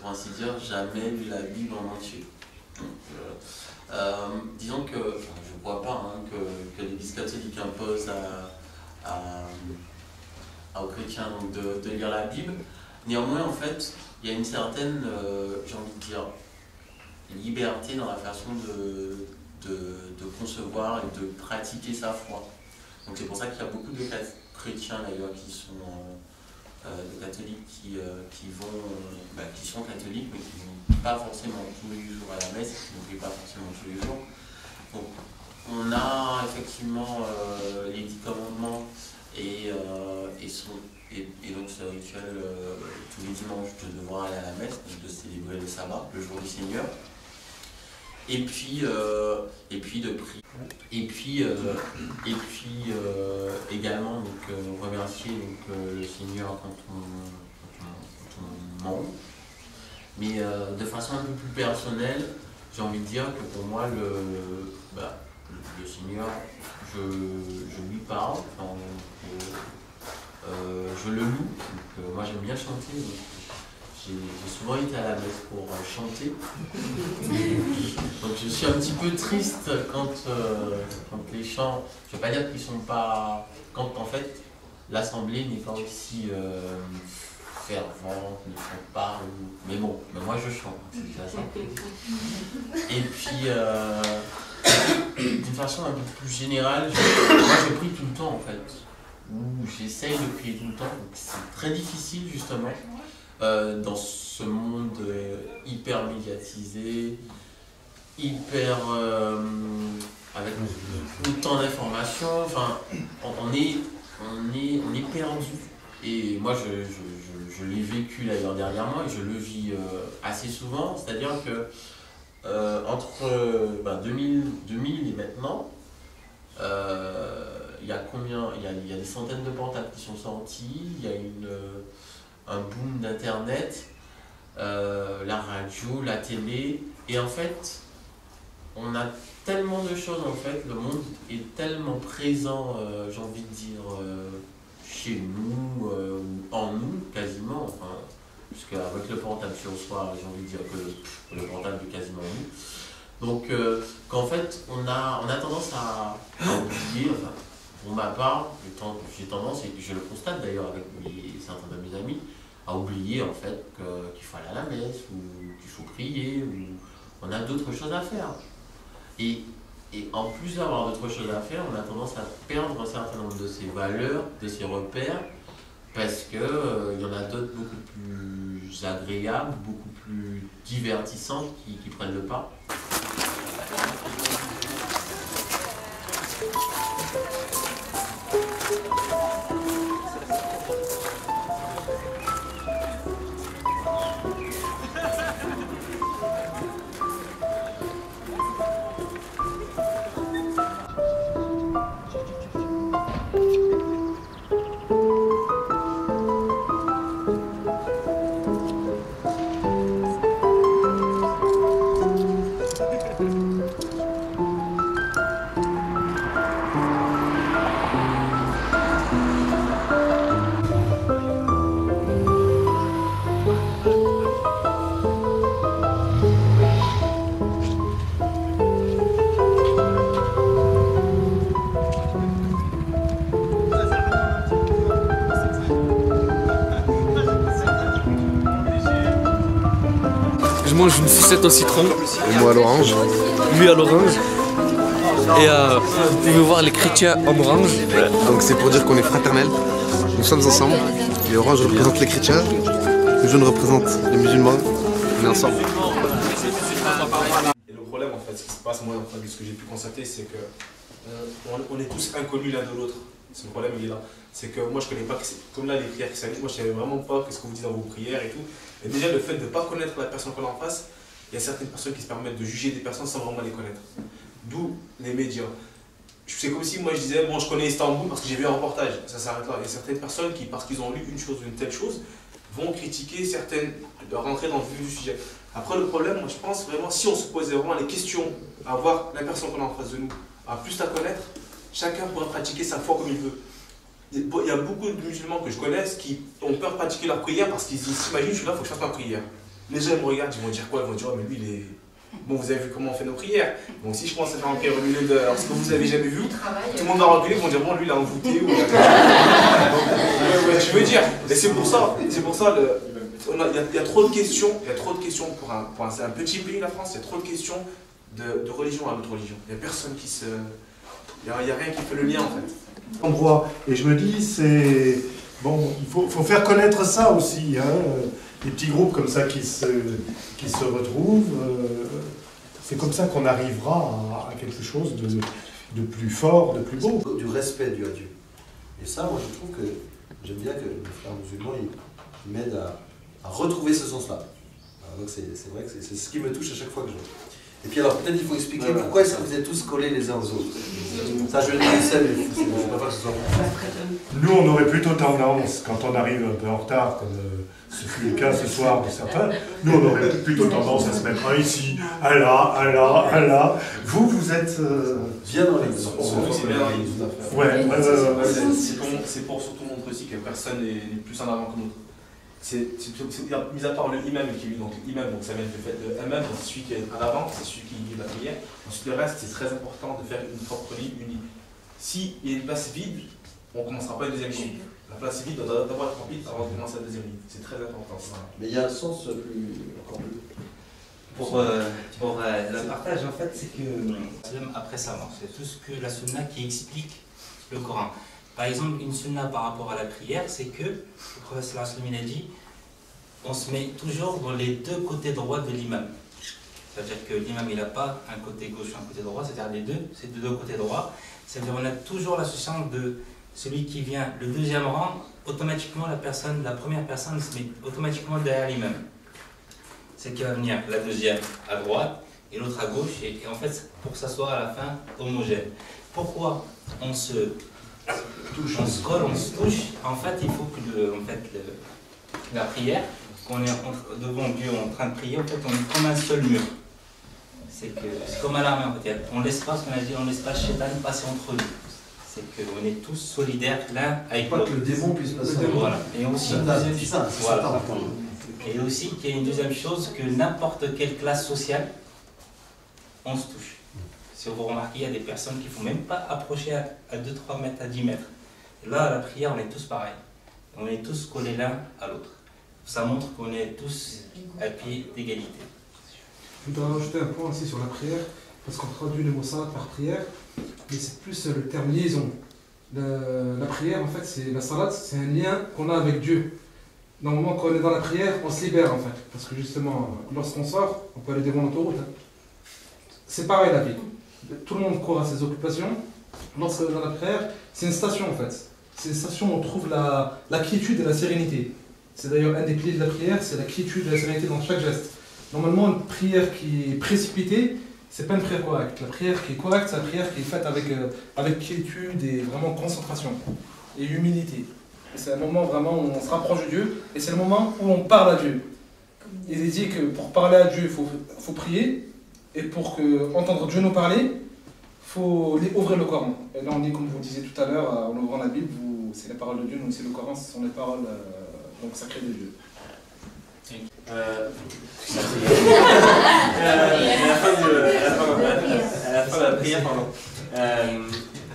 pour ainsi dire, jamais lu la Bible en entier. Donc, disons que, enfin, je ne crois pas que l'Église catholique impose aux chrétiens donc, de lire la Bible. Néanmoins, en fait, il y a une certaine, j'ai envie de dire, liberté dans la façon de concevoir et de pratiquer sa foi. Donc c'est pour ça qu'il y a beaucoup de chrétiens d'ailleurs qui sont de catholiques qui sont catholiques mais qui ne vont pas forcément tous les jours à la messe, qui ne prient pas forcément tous les jours. Donc on a effectivement les 10 commandements et donc ce rituel tous les dimanches de devoir aller à la messe, donc de célébrer le sabbat, le jour du Seigneur. Et puis de prier. Et puis également donc, remercier donc, le Seigneur quand on mange. Mais de façon un peu plus personnelle, j'ai envie de dire que pour moi le Seigneur, je lui parle, enfin, je le loue. Donc, moi j'aime bien chanter. Donc, j'ai souvent été à la messe pour chanter. Donc je suis un petit peu triste quand les chants, je ne veux pas dire qu'ils ne sont pas... Quand en fait l'assemblée n'est pas aussi fervente, ne chante pas, mais bon, mais moi je chante, c'est déjà ça. Et puis d'une façon un peu plus générale, moi je prie tout le temps en fait, ou j'essaye de prier tout le temps, donc c'est très difficile justement. Dans ce monde hyper médiatisé, hyper avec autant d'informations, enfin, on est perdu. Et moi, je l'ai vécu d'ailleurs dernièrement et je le vis assez souvent, c'est-à-dire que entre 2000 et maintenant, il y a combien? Il y a des centaines de portables qui sont sortis, il y a un boom d'internet, la radio, la télé, et en fait on a tellement de choses en fait, le monde est tellement présent, j'ai envie de dire chez nous, ou en nous quasiment, enfin, puisque avec le portable sur soi, j'ai envie de dire que le portable est quasiment nous, donc qu'en fait on a tendance à oublier, enfin, pour ma part, j'ai tendance, et je le constate d'ailleurs avec certains de mes amis, à oublier en fait qu'il faut aller à la messe, ou qu'il faut prier, ou on a d'autres choses à faire. Et en plus d'avoir d'autres choses à faire, on a tendance à perdre un certain nombre de ces valeurs, de ces repères, parce qu'il y en a d'autres beaucoup plus agréables, beaucoup plus divertissantes qui prennent le pas. mange une sucette au citron. Et moi à l'orange. Lui à l'orange. Et vous pouvez voir les chrétiens en orange. Donc c'est pour dire qu'on est fraternels. Nous sommes ensemble. Les oranges représentent les chrétiens. Les jaunes représentent les musulmans. On est ensemble. Et le problème, en fait, ce qui se passe, moi, ce que j'ai pu constater, c'est que on est tous inconnus l'un de l'autre. C'est le problème, il est là. C'est que moi, je connais pas, comme là, les prières christianistes, moi, je savais vraiment pas ce que vous dites dans vos prières et tout. Et déjà, le fait de ne pas connaître la personne qu'on a en face, il y a certaines personnes qui se permettent de juger des personnes sans vraiment les connaître. D'où les médias. C'est comme si moi je disais, bon, je connais Istanbul parce que j'ai vu un reportage, ça s'arrête là. Il y a certaines personnes qui, parce qu'ils ont lu une chose ou une telle chose, vont critiquer certaines, rentrer dans le vif du sujet. Après, le problème, moi je pense vraiment, si on se posait vraiment les questions, à voir la personne qu'on a en face de nous, à plus la connaître, chacun pourra pratiquer sa foi comme il veut. Il y a beaucoup de musulmans que je connais qui ont peur de pratiquer leur prière parce qu'ils s'imaginent, je suis là, il faut que je fasse ma prière. Les gens me regardent, ils vont dire quoi? Ils vont dire, oh, mais lui, il est... Bon, vous avez vu comment on fait nos prières. Donc si je commence à faire un prière au milieu de... Alors, ce que vous avez jamais vu, tout le monde va reculer, ils vont dire, bon, lui, il a envoûté. Ou... je veux dire, et c'est pour ça, il y a trop de questions, pour un petit pays, la France, il y a trop de questions de religion à l'autre religion. Il n'y a personne qui se... Il n'y a rien qui fait le lien, en fait. Endroit. Et je me dis, c'est... Bon, il faut faire connaître ça aussi, hein. Des petits groupes comme ça qui se retrouvent, c'est comme ça qu'on arrivera à quelque chose de plus fort, de plus beau. Du respect dû à Dieu. Et ça, moi, je trouve que j'aime bien que les frères musulmans ils m'aident à retrouver ce sens-là. Donc c'est vrai que c'est ce qui me touche à chaque fois que je vois. Et puis alors, peut-être il faut expliquer pourquoi est-ce que vous êtes tous collés les uns aux autres. Ça, je le dis, mais je ne pas que ce soit Nous, on aurait plutôt tendance, quand on arrive un peu en retard, comme ce fut le cas ce soir de certains, nous, on aurait plutôt tendance à se mettre un ici, un là, un là, un là. Vous êtes... Bien dans les... C'est bien dans les... Tout à fait. Ouais, c'est pour surtout montrer aussi que personne n'est plus en avant que l'autre. Mis à part le imam qui est donc l'imam, donc ça vient du fait de imam, c'est celui qui est à l'avant, c'est celui qui guide la prière. Ensuite le reste, c'est très important de faire une propre ligne unie. S'il y a une place vide, on ne commencera pas une deuxième ligne. La place vide doit d'abord être remplie avant de commencer la deuxième ligne. C'est très important. Ça. Mais il y a un sens encore plus. Pour le partage, en fait, c'est que après sa mort, c'est tout ce que la sunna qui explique le Coran. Par exemple, une sunna par rapport à la prière, c'est que le professeur Aslamine a dit, on se met toujours dans les deux côtés droits de l'imam. C'est-à-dire que l'imam, il n'a pas un côté gauche et un côté droit, c'est-à-dire les deux, c'est de deux côtés droits. C'est-à-dire qu'on a toujours l'association de celui qui vient le deuxième rang, automatiquement la première personne se met automatiquement derrière l'imam. C'est qui va venir la deuxième à droite et l'autre à gauche, et en fait, pour que ça soit à la fin homogène. Pourquoi on se colle, on se touche? En fait, il faut que la prière, qu'on est devant Dieu en train de prier, en fait, on est comme un seul mur. C'est comme à l'armée, en fait. On laisse pas, ce qu'on a dit, on laisse pas Shaitan passer entre nous. C'est qu'on est tous solidaires l'un avec l'autre. Pas que le démon puisse passer. Voilà. Et aussi, et aussi qu'il y a une deuxième chose, que n'importe quelle classe sociale, on se touche. Si vous remarquez, il y a des personnes qui ne font même pas approcher à 2-3 mètres, à 10 mètres. Et là, à la prière, on est tous pareils. On est tous collés l'un à l'autre. Ça montre qu'on est tous à pied d'égalité. Je voudrais rajouter un point aussi sur la prière, parce qu'on traduit le mot salat par prière, mais c'est plus le terme liaison. La prière, en fait, la salat, c'est un lien qu'on a avec Dieu. Normalement, quand on est dans la prière, on se libère, en fait. Parce que justement, lorsqu'on sort, on peut aller devant l'autoroute. Hein. C'est pareil la vie. Tout le monde court à ses occupations. Lorsque dans la prière, c'est une station, en fait. C'est une station où on trouve la quiétude et la sérénité. C'est d'ailleurs un des piliers de la prière, c'est la quiétude et la sérénité dans chaque geste. Normalement, une prière qui est précipitée, c'est pas une prière correcte. La prière qui est correcte, c'est la prière qui est faite avec quiétude et vraiment concentration et humilité. C'est un moment vraiment où on se rapproche de Dieu et c'est le moment où on parle à Dieu. Il est dit que pour parler à Dieu, il faut prier, et pour entendre Dieu nous parler, il faut ouvrir le Coran. Et là, on dit, comme vous disiez tout à l'heure, en ouvrant la Bible, c'est la parole de Dieu, donc c'est le Coran, ce sont les paroles donc sacrées de Dieu. À la fin de la prière,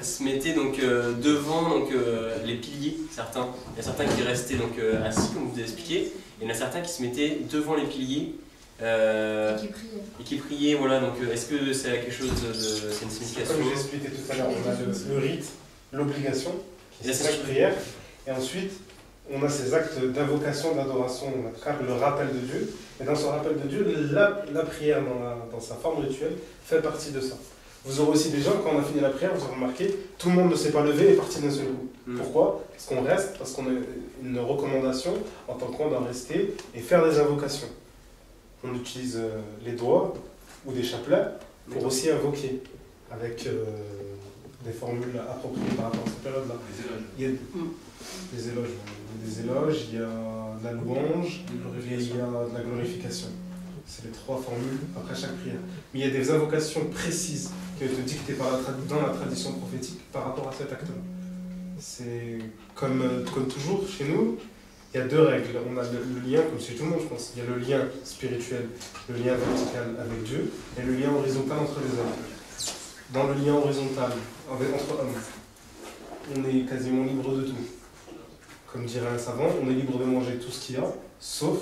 se mettaient donc devant les piliers, certains. Il y a certains qui restaient donc assis, comme vous avez expliqué, et il y en a certains qui se mettaient devant les piliers et qui priait, voilà. Donc, est-ce que c'est quelque chose c'est une signification? Comme j'ai expliqué tout à l'heure, on a le rite, l'obligation, qui est la prière, et ensuite on a ces actes d'invocation, d'adoration, le rappel de Dieu. Et dans ce rappel de Dieu, la prière dans sa forme rituelle fait partie de ça. Vous aurez aussi des gens, quand on a fini la prière, vous aurez remarqué, tout le monde ne s'est pas levé et est parti d'un seul coup. Pourquoi? Parce qu'on reste, parce qu'on a une recommandation en tant qu'on doit rester et faire des invocations. On utilise les doigts ou des chapelets pour aussi invoquer avec des formules appropriées par rapport à cette période-là. Il y a des éloges, il y a de la louange et il y a de la glorification. C'est les trois formules après chaque prière. Mais il y a des invocations précises qui ont été dictées dans la tradition prophétique par rapport à cet acte-là. C'est comme toujours chez nous, il y a deux règles. On a le lien, comme chez tout le monde je pense, il y a le lien spirituel, le lien vertical avec Dieu et le lien horizontal entre les hommes. Dans le lien horizontal entre hommes, on est quasiment libre de tout. Comme dirait un savant, on est libre de manger tout ce qu'il y a, sauf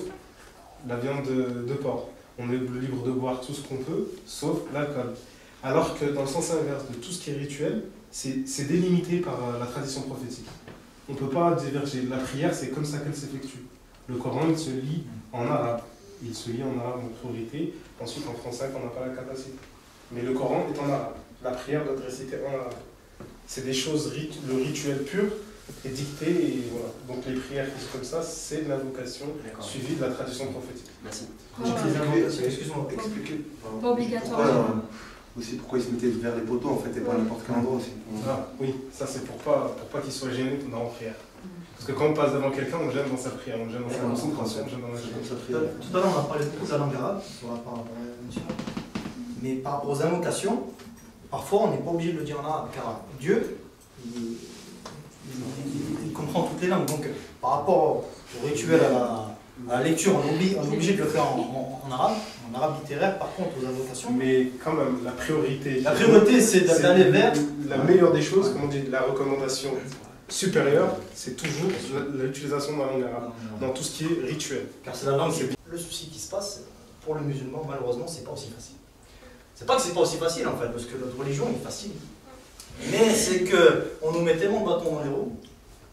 la viande de porc. On est libre de boire tout ce qu'on peut, sauf l'alcool. Alors que dans le sens inverse de tout ce qui est rituel, c'est délimité par la tradition prophétique. On ne peut pas diverger. La prière, c'est comme ça qu'elle s'effectue. Le Coran, il se lit en arabe. Il se lit en arabe en priorité. Ensuite, en français, on n'a pas la capacité. Mais le Coran est en arabe. La prière doit être récitée en arabe. C'est des choses, le rituel pur est dicté. Et voilà. Donc les prières qui sont comme ça, c'est de l'invocation suivie de la tradition prophétique. Merci. Excuse-moi, expliquez. Pas obligatoire. Aussi pourquoi ils se mettaient vers les poteaux en fait et pas à n'importe quel endroit aussi. Ah, oui, ça c'est pour pas qu'ils soient gênés dans la prière. Parce que quand on passe devant quelqu'un, on gêne dans sa prière, on gêne dans sa concentration, on gêne dans sa prière. Tout à l'heure on a parlé beaucoup de la langue arabe, mais par rapport aux invocations, parfois on n'est pas obligé de le dire en arabe, car Dieu, il comprend toutes les langues. Donc par rapport au rituel, à la lecture, on est obligé de le faire en arabe littéraire, par contre aux invocations. Mais quand même, la priorité. La priorité, c'est d'aller vers. La meilleure des choses, comme on dit, la recommandation supérieure, c'est toujours l'utilisation de la langue arabe, dans tout ce qui est rituel. Car c'est la langue qui est. Le souci qui se passe, pour le musulman, malheureusement, c'est pas aussi facile. C'est pas que c'est pas aussi facile en fait, parce que notre religion est facile. Mais c'est qu'on nous met tellement de bâtons dans les roues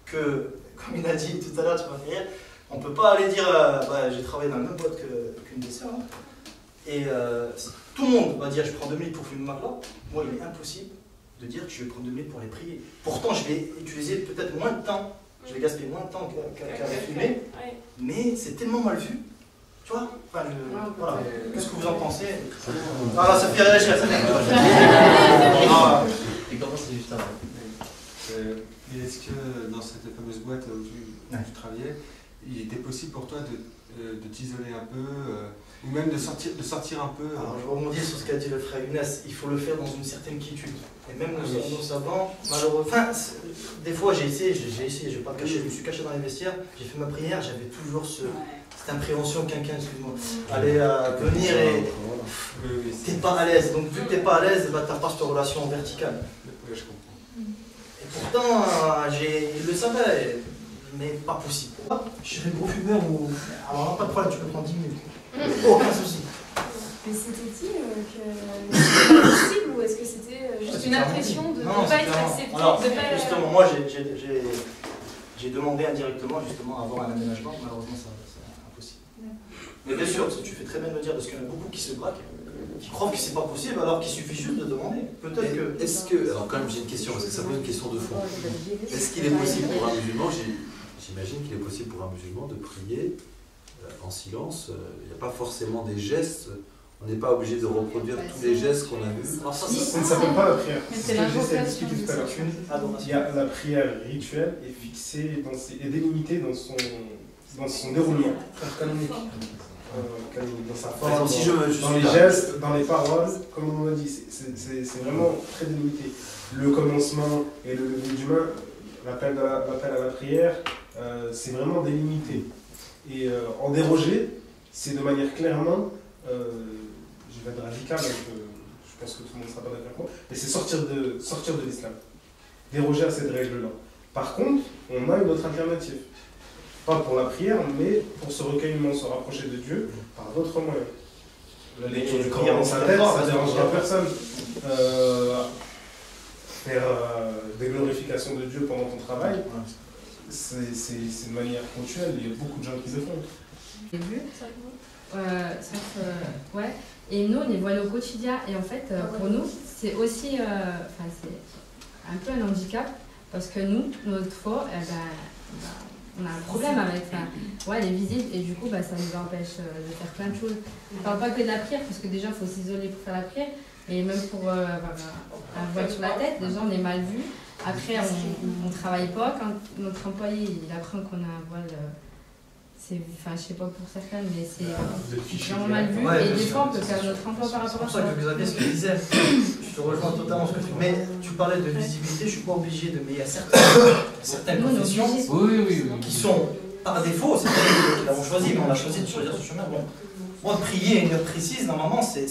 que, comme il a dit tout à l'heure, tu vas me dire, on ne peut pas aller dire j'ai travaillé dans la même boîte qu'une des sœurs. Et tout le monde va dire je prends 2 minutes pour fumer ma clope. Moi, il est impossible de dire que je vais prendre 2 minutes pour les prier. Pourtant, je vais utiliser peut-être moins de temps, je vais gaspiller moins de temps qu'à fumer, mais c'est tellement mal vu. Tu vois enfin, voilà. Qu'est-ce que vous en pensez? Ah là, ça fait réagir, ça fait Et comment c'est juste avant? Est-ce que dans cette fameuse boîte où tu travaillais, il était possible pour toi de t'isoler un peu, ou même de sortir un peu? Alors je rebondis sur ce qu'a dit le frère Younes, il faut le faire dans une certaine quiétude. Et même nos savants, malheureusement, des fois j'ai essayé, je vais pas te cacher, je me suis caché dans les vestiaires, j'ai fait ma prière, j'avais toujours cette impréhension, quelqu'un, excuse-moi, allait venir et t'es pas à l'aise. Donc vu que t'es pas à l'aise, t'as pas cette relation verticale. Oui, je comprends. Et pourtant, il le savait, mais pas possible. Je suis gros fumeur ou. Alors, pas de problème, tu peux prendre 10 minutes. Aucun souci. Mais c'était dit que c'était possible ou est-ce que c'était juste une impression de ne pas être accepté? Alors, justement, moi j'ai demandé indirectement justement à avoir un aménagement, malheureusement c'est impossible. Mais bien sûr, tu fais très bien de le dire parce qu'il y en a beaucoup qui se braquent, qui croient que c'est pas possible alors qu'il suffit juste de demander. Peut-être que. Est-ce que. Alors, quand même, j'ai une question, parce que ça pose une question de fond. Est-ce qu'il est possible pour un musulman, j'imagine qu'il est possible pour un musulman de prier en silence? Il n'y a pas forcément des gestes. On n'est pas obligé de reproduire tous les gestes qu'on a vus. Ça ne s'appelle pas la prière. C'est ce que j'essaie d'expliquer tout à l'heure. La prière rituelle est fixée et délimitée dans son déroulement canonique. Dans sa forme, dans les gestes, dans les paroles, comme on l'a dit, c'est vraiment très délimité. Le commencement et le lever du main, l'appel à la prière, c'est vraiment délimité. Et en déroger, c'est de manière clairement, je vais être radical, donc je pense que tout le monde ne sera pas d'accord avec moi, mais c'est sortir de l'islam, déroger à cette règle-là. Par contre, on a une autre alternative. Pas pour la prière, mais pour ce recueillement, se rapprocher de Dieu par d'autres moyens. La lecture du Coran dans sa tête, ça ne dérangera personne. Faire des glorifications de Dieu pendant ton travail, c'est de manière ponctuelle, il y a beaucoup de gens qui le font. Ouais. Et nous, on les voit au quotidien. Et en fait, pour nous, c'est aussi c'est un peu un handicap. Parce que nous, notre foi, on a un problème avec ça. Ouais, elle est visible et du coup, ça nous empêche de faire plein de choses. On ne parle pas que de la prière, parce que déjà, il faut s'isoler pour faire la prière. Et même pour avoir un voile sur la tête, déjà, on est mal vu. Après, on ne travaille pas. Quand notre employé il apprend qu'on a un voile, je ne sais pas pour certaines, mais c'est vraiment mal vu. Ouais, et des fois, on peut faire notre emploi par rapport à ça. C'est pour ça que Xavier, ce qu'il disait, je te rejoins totalement ce que tu dis. Mais tu parlais de visibilité, je ne suis pas obligé de. Mais il y a certaines confessions qui sont par défaut, c'est pas nous qui l'avons choisi, mais on a choisi de choisir ce chemin. Bon. Moi, prier à une heure précise, normalement, c'est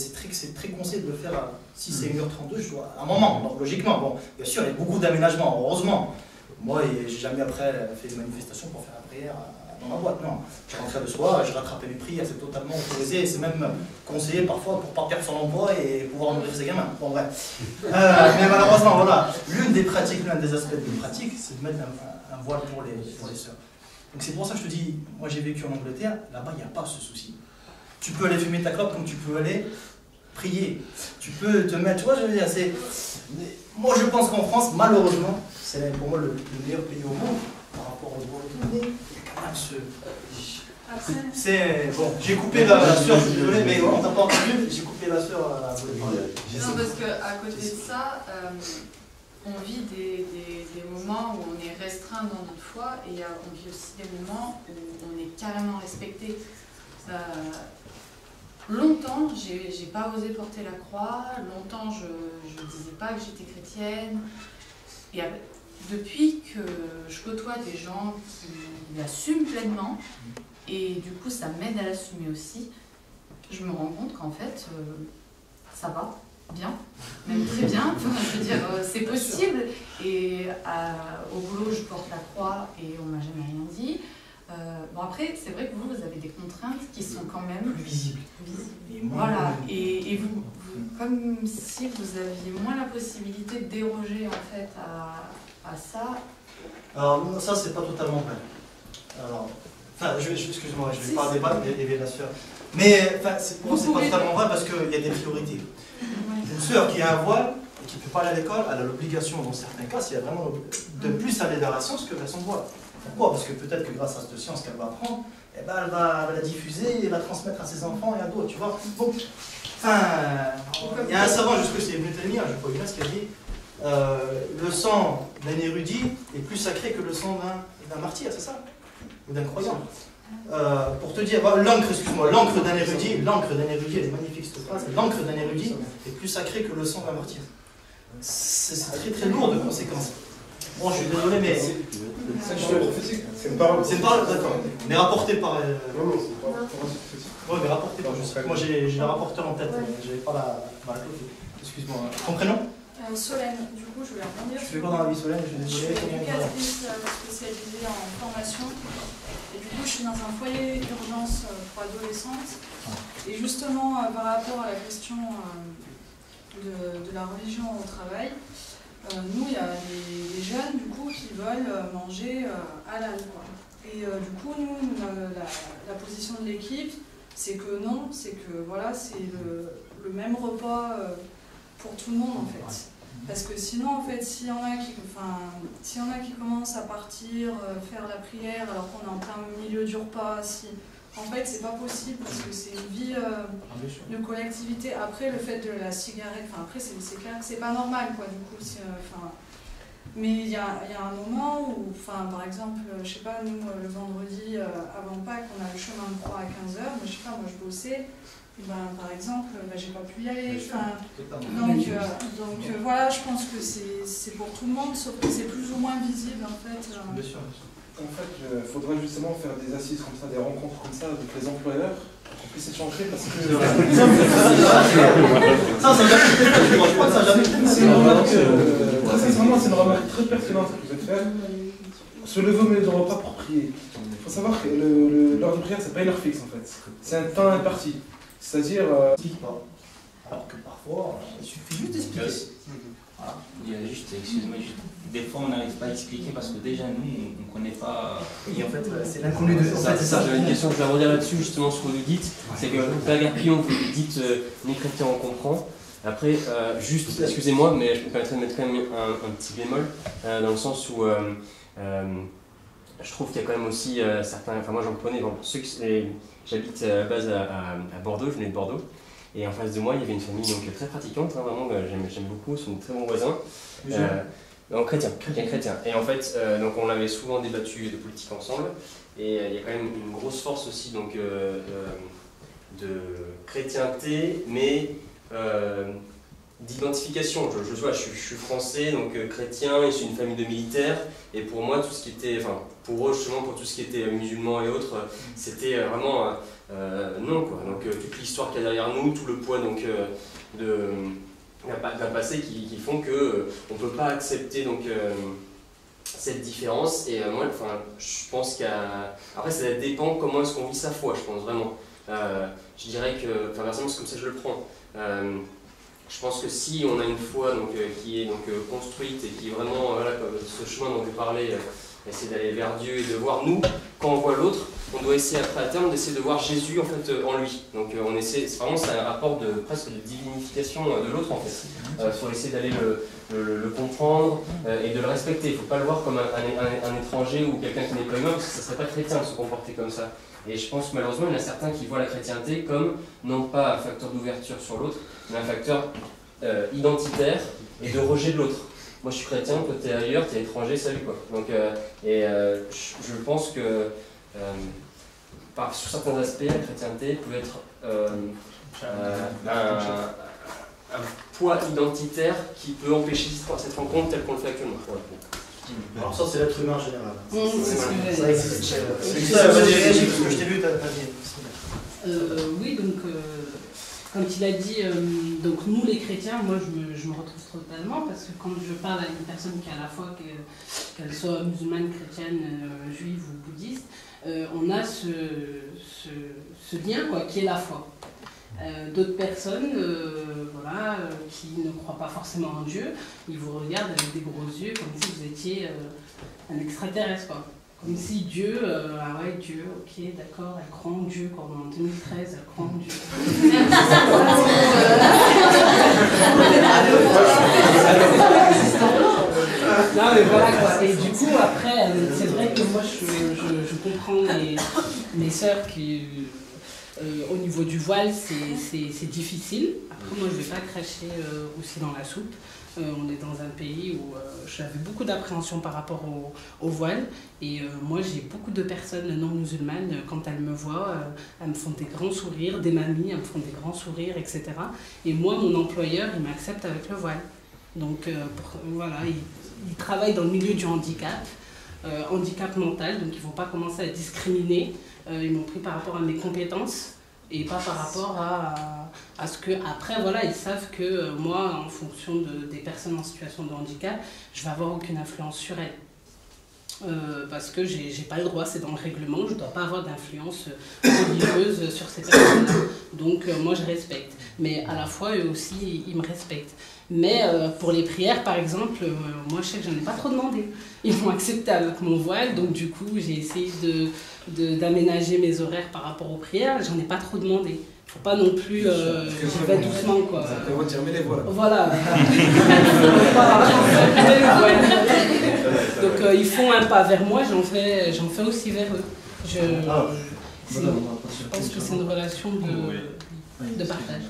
très conseillé de le faire si c'est 1h32, je dois, à un moment, donc logiquement. Bon, bien sûr, il y a beaucoup d'aménagements, heureusement. Moi, j'ai jamais après fait une manifestation pour faire la prière dans ma boîte, non. Je rentrais le soir, je rattrapais mes prières, c'est totalement autorisé, c'est même conseillé parfois pour ne pas perdre son emploi et pouvoir nourrir ses gamins. Bon, bref. Mais malheureusement, voilà, l'un des aspects de pratique, c'est de mettre un voile pour les sœurs. Donc c'est pour ça que je te dis, moi j'ai vécu en Angleterre, là-bas il n'y a pas ce souci. Tu peux aller fumer ta clope comme tu peux aller prier. Tu peux te mettre, tu vois, je veux dire, moi je pense qu'en France, malheureusement, c'est pour moi le meilleur pays au monde par rapport au droit de l'année. Bon, j'ai coupé la sœur, je suis désolé, mais on t'a pas entendu, j'ai coupé la sœur à Non, parce qu'à côté de ça, on vit des moments où on est restreint dans notre foi et on vit aussi des moments où on est carrément respecté. Longtemps, j'ai pas osé porter la croix, longtemps je disais pas que j'étais chrétienne. Et depuis que je côtoie des gens qui l'assument pleinement, et du coup ça m'aide à l'assumer aussi, je me rends compte qu'en fait, ça va bien, même très bien, je veux dire, c'est possible. Et au boulot, je porte la croix et on m'a jamais rien dit. Bon après, c'est vrai que vous avez des contraintes qui sont quand même plus visibles. Voilà, et vous, comme si vous aviez moins la possibilité de déroger en fait à ça. Alors ça, c'est pas totalement vrai. Alors, excuse-moi, je vais pas débattre des la sœur. Mais c'est pas totalement vrai parce qu'il y a des priorités. Une sœur qui a un voile et qui ne peut pas aller à l'école, elle a l'obligation, dans certains cas, s'il y a vraiment de plus aller vers la science que vers son voile. Pourquoi? Parce que peut-être que grâce à cette science qu'elle va apprendre, elle va la diffuser et la transmettre à ses enfants et à d'autres, tu vois. Donc, il y a un savant, jusque c'est Ibn Taymiyyah, je crois bien ce qu'il a dit, le sang d'un érudit est plus sacré que le sang d'un martyr, c'est ça? Ou d'un croyant. Pour te dire, l'encre d'un érudit, elle est magnifique cette phrase, l'encre d'un érudit est plus sacrée que le sang d'un martyr. C'est très très lourd de conséquences. Bon, je suis désolé, mais. C'est une parole. C'est une parole, d'accord. Mais rapportée par. Non, non, c'est pas. Oui, mais rapportée par. Moi, j'ai le rapporteur en tête, j'avais pas la clé. Excuse-moi. Ton prénom? Solène, du coup, je voulais rebondir. Tu fais quoi dans la vie, Solène? Je suis éducatrice spécialisée en formation. Et du coup, je suis dans un foyer d'urgence pour adolescentes. Et justement, par rapport à la question de la religion au travail, nous, il y a des jeunes du coup, qui veulent manger halal. Et du coup, nous, la position de l'équipe, c'est que non, c'est que voilà, c'est le même repas pour tout le monde en fait. Parce que sinon, en fait, s'il y en a qui commencent à partir, faire la prière alors qu'on est en plein milieu du repas, en fait, c'est pas possible parce que c'est une vie de collectivité. Après, le fait de la cigarette, après, c'est clair que c'est pas normal, quoi, du coup. Mais il y a un moment où, par exemple, je sais pas, nous, le vendredi avant Pâques, on a le chemin de croix à 15h, mais je sais pas, moi je bossais. Par exemple, j'ai pas pu y aller. Donc voilà, je pense que c'est pour tout le monde, sauf que c'est plus ou moins visible en fait. Bien sûr. En fait, il faudrait justement faire des assises comme ça, des rencontres comme ça avec les employeurs, pour qu'on puisse échanger parce que. Ça jamais été fait, je crois que ça jamais été fait. C'est une remarque très pertinente que vous êtes faire. Se lever au milieu du repas pour prier. Il faut savoir que l'heure de prière, c'est pas une heure fixe en fait. C'est un temps imparti. C'est-à-dire... Explique pas. Alors que parfois, il suffit juste d'expliquer. Voilà. Il y a juste, excuse-moi, des fois on n'arrive pas à expliquer parce que déjà nous, on ne connaît pas. Et en fait, c'est l'inconnu de. C'est ça, j'avais une question, je vais rebondir là-dessus justement sur ce que vous dites. C'est que Père Pion, vous dites les chrétiens on comprend. Après, juste, excusez-moi, mais je me permettrai de mettre quand même un petit bémol, dans le sens où je trouve qu'il y a quand même aussi certains. Enfin, moi j'en connais, bon, j'habite à base à Bordeaux, je venais de Bordeaux. Et en face de moi, il y avait une famille donc, très pratiquante, hein, vraiment, j'aime beaucoup, ils sont de très bons voisins. Donc chrétiens. Et en fait, donc, on avait souvent débattu de politique ensemble, et il y a quand même une grosse force aussi donc, de chrétienté, mais d'identification. Je suis français, donc chrétien, issu d'une famille de militaires, et pour moi, tout ce qui était, enfin, pour eux, justement, pour tout ce qui était musulman et autres, c'était vraiment non, quoi. Donc toute l'histoire qu'il y a derrière nous, tout le poids donc, d'un passé qui font qu'on ne peut pas accepter donc, cette différence. Et moi, je pense qu'après, ça dépend comment est-ce qu'on vit sa foi, je pense vraiment. Je dirais que, personnellement, c'est comme ça que je le prends. Je pense que si on a une foi donc, qui est donc, construite et qui est vraiment, voilà, ce chemin dont je parlais, essayer d'aller vers Dieu et de voir nous, quand on voit l'autre, on doit essayer après à terme d'essayer de voir Jésus en fait en lui. Donc on essaie, c'est un rapport de presque de divinification de l'autre en fait. Il faut essayer d'aller le comprendre et de le respecter. Il ne faut pas le voir comme un étranger ou quelqu'un qui n'est pas humain, parce que ça ne serait pas chrétien de se comporter comme ça. Et je pense que malheureusement il y en a certains qui voient la chrétienté comme non pas un facteur d'ouverture sur l'autre, mais un facteur identitaire et de rejet de l'autre. Moi je suis chrétien, toi t'es ailleurs, t'es étranger, salut quoi. Donc, je pense que sur certains aspects, la chrétienté peut être un poids identitaire qui peut empêcher cette rencontre telle qu'on le fait actuellement. Voilà. Alors ça c'est l'être humain en général. Ça existe. Vas-y, réagis parce que je t'ai vu, t'as dit. Oui, donc quand il a dit, donc nous les chrétiens, moi je me retrouve totalement parce que quand je parle à une personne qui a la foi, qu'elle soit musulmane, chrétienne, juive ou bouddhiste, on a ce lien quoi, qui est la foi. D'autres personnes voilà, qui ne croient pas forcément en Dieu, ils vous regardent avec des gros yeux comme si vous étiez un extraterrestre. Quoi. Comme si Dieu, ah ouais, Dieu, ok, d'accord, elle croit en Dieu, comme en 2013, elle croit en Dieu. Non mais voilà quoi. Et du coup, après, c'est vrai que moi je comprends mes sœurs qui, au niveau du voile, c'est difficile. Après, moi je vais pas cracher aussi dans la soupe. On est dans un pays où j'avais beaucoup d'appréhension par rapport au voile et moi j'ai beaucoup de personnes non musulmanes, quand elles me voient, elles me font des grands sourires, des mamies, elles me font des grands sourires, etc. Et moi, mon employeur, il m'accepte avec le voile. Donc voilà, il travaille dans le milieu du handicap, handicap mental, donc ils ne vont pas commencer à discriminer. Ils m'ont pris par rapport à mes compétences et pas par rapport à ce que, après, voilà, ils savent que moi, en fonction des personnes en situation de handicap, je vais avoir aucune influence sur elles. Parce que j'ai pas le droit, c'est dans le règlement, je ne dois pas avoir d'influence religieuse sur ces personnes-là. Donc moi, je respecte. Mais à la fois, eux aussi, ils me respectent. Mais pour les prières, par exemple, moi, je sais que j'en ai pas trop demandé. Ils m'ont accepté avec mon voile, donc du coup, j'ai essayé d'aménager mes horaires par rapport aux prières. J'en ai pas trop demandé. Faut pas non plus, j'y vais doucement quoi. Ça peut retirer les voiles. Voilà. Donc ils font un pas vers moi, j'en fais aussi vers eux. Je pense que c'est une relation de partage.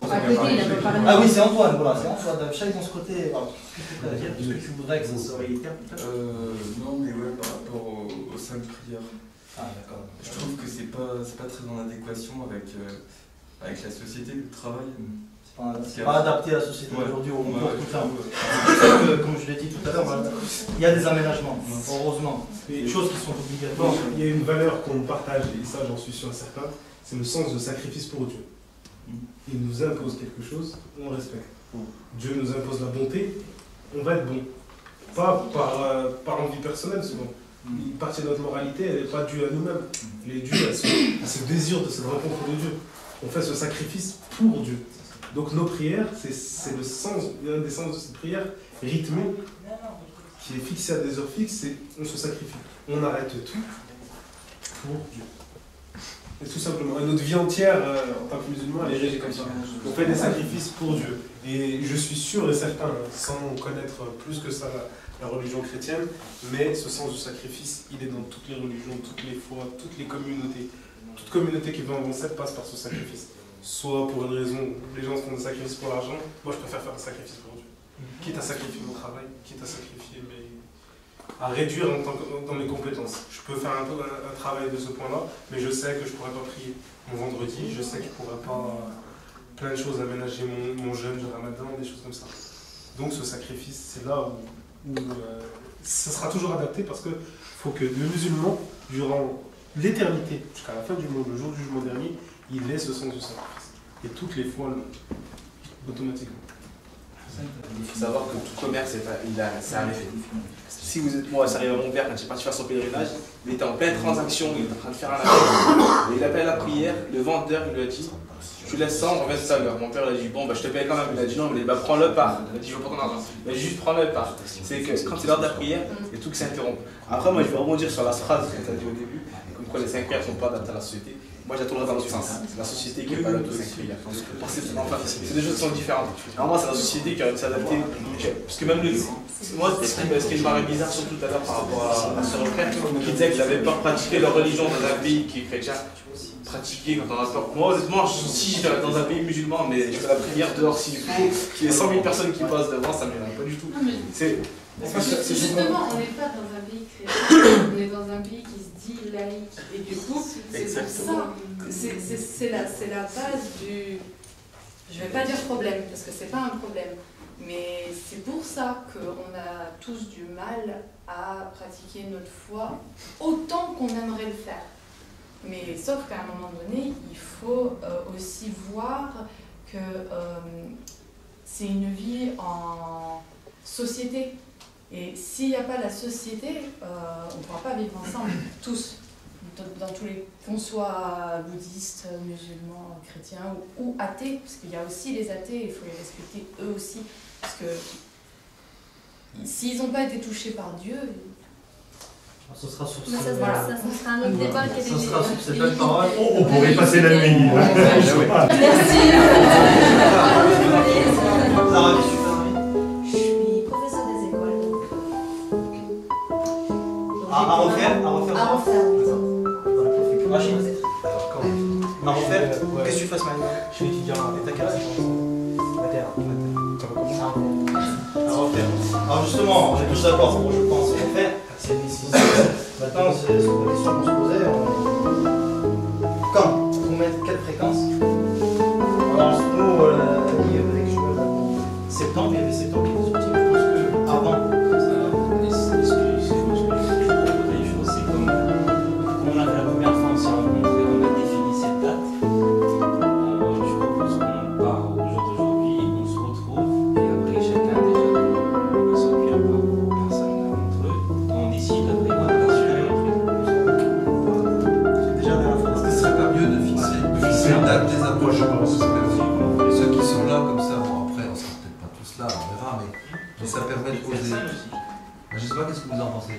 Ah oui, c'est Antoine, voilà, c'est Antoine. Chacun dans ce côté. Est-ce que tu voudrais que ça soit réitère peut-être Non, mais ouais, par rapport aux 5 prières. Ah, d'accord. Je trouve que c'est pas très en adéquation avec la société, le travail. C'est pas adapté à la société d'aujourd'hui où on peut tout faire. C'est pour ça que, comme je l'ai dit tout à l'heure, il y a des aménagements, heureusement. Des choses qui sont obligatoires. Il y a une valeur qu'on partage, et ça j'en suis sûr certain, c'est le sens de sacrifice pour Dieu. Il nous impose quelque chose, on respecte. Dieu nous impose la bonté, on va être bon. Pas par envie personnelle souvent, Une partie de notre moralité, elle n'est pas due à nous-mêmes. Elle est due à ce désir de cette rencontre de Dieu. On fait ce sacrifice pour Dieu. Donc nos prières, c'est le sens, l'un des sens de cette prière rythmée, qui est fixée à des heures fixes, c'est on se sacrifie. On arrête tout pour Dieu. Et tout simplement. Et notre vie entière, en tant que musulman, elle est régie comme ça. On fait des sacrifices pour Dieu. Et je suis sûr et certain, sans connaître plus que ça la religion chrétienne, mais ce sens du sacrifice, il est dans toutes les religions, toutes les foi, toutes les communautés. Toute communauté qui veut avancer passe par ce sacrifice. Soit pour une raison, les gens font des sacrifices pour l'argent, moi je préfère faire un sacrifice pour Dieu. Quitte à sacrifier mon travail, quitte à sacrifier à réduire dans mes compétences. Je peux faire un travail de ce point-là, mais je sais que je ne pourrais pas prier mon vendredi, je sais que je ne pourrais pas plein de choses, aménager mon jeûne de Ramadan, des choses comme ça. Donc ce sacrifice, c'est là où ça sera toujours adapté parce qu'il faut que le musulman, durant l'éternité, jusqu'à la fin du monde, le jour du jugement dernier, il ait ce sens du sacrifice. Et toutes les fois, automatiquement. Il faut savoir que tout commerce, c'est un effet. Si vous êtes, moi, ça arrive à mon père quand j'ai parti faire son pèlerinage, il était en pleine transaction, il était en train de faire un appel. Et il appelle la prière, le vendeur, il lui a dit, tu laisses ça, on revient tout à l'heure. Mon père, il a dit, bon, bah, je te paye quand même. Il a dit, non, mais bah, prends-le part. Il a dit, je veux pas ton argent. Il a dit, juste prends-le part. C'est que quand c'est l'heure de la prière, il y a tout qui s'interrompt. Après, moi, je vais rebondir sur la phrase que tu as dit au début, comme quoi les 5 prières ne sont pas adaptées à la société. Moi, j'ai tourné dans l'autre sens. C'est la société qui n'est pas adaptée aux 5 prières. Enfin, c'est des choses qui sont différentes. Normalement, c'est la société qui aurait dû s'adapter. Parce que même moi, ce qui me paraît bizarre, surtout tout à l'heure par rapport à ce frère qui disait qu'ils n'avaient pas pratiqué leur religion dans un pays qui est chrétien. Pratiquer quand on a peur. Moi, honnêtement, si j'étais dans un pays musulman, mais je fais la prière dehors s'il faut, qu'il y ait 100 000 personnes qui passent devant, ça ne m'énerve pas du tout. Justement, on n'est pas dans un pays chrétien, on est dans un pays qui se dit laïque. Et du coup, c'est pour ça, c'est la base du... Je ne vais pas dire problème, parce que c'est pas un problème. Mais c'est pour ça qu'on a tous du mal à pratiquer notre foi autant qu'on aimerait le faire. Mais sauf qu'à un moment donné, il faut aussi voir que c'est une vie en société. Et s'il n'y a pas la société, on ne pourra pas vivre ensemble, tous. Dans tous les... qu'on soit bouddhistes, musulmans, chrétiens ou athées, parce qu'il y a aussi les athées, il faut les respecter eux aussi. Parce que s'ils n'ont pas été touchés par Dieu... Ce sera sur ça sera un autre débat. Ça sera sur cette belle parole. On pourrait passer la nuit. Merci. Je suis professeur des écoles. À refaire. À refaire. Qu'est-ce que tu fais ce matin? Je suis étudiant à l'état à refaire. Alors justement, on est tous d'accord pour, je pense, refaire. Maintenant, c'est la question qu'on se posait. Quand? Quelle fréquence? Alors, nous, avec septembre, il y avait septembre qui était sorti. Je pense qu'avant, c'est comme on a fait la première fois, on s'est rencontrés, on a défini cette date. Je propose qu'on part au jour d'aujourd'hui, on se retrouve, et après chacun déjà s'occupe par personne d'entre eux. On décide après quoi de la suite. C'est déjà bien. Est-ce que ce serait pas mieux de fixer une date des approches? Je pense que ceux qui sont là comme ça, bon après on sera peut-être pas tous là, on verra, mais ça permet de poser. Je sais pas, qu'est-ce que vous en pensez?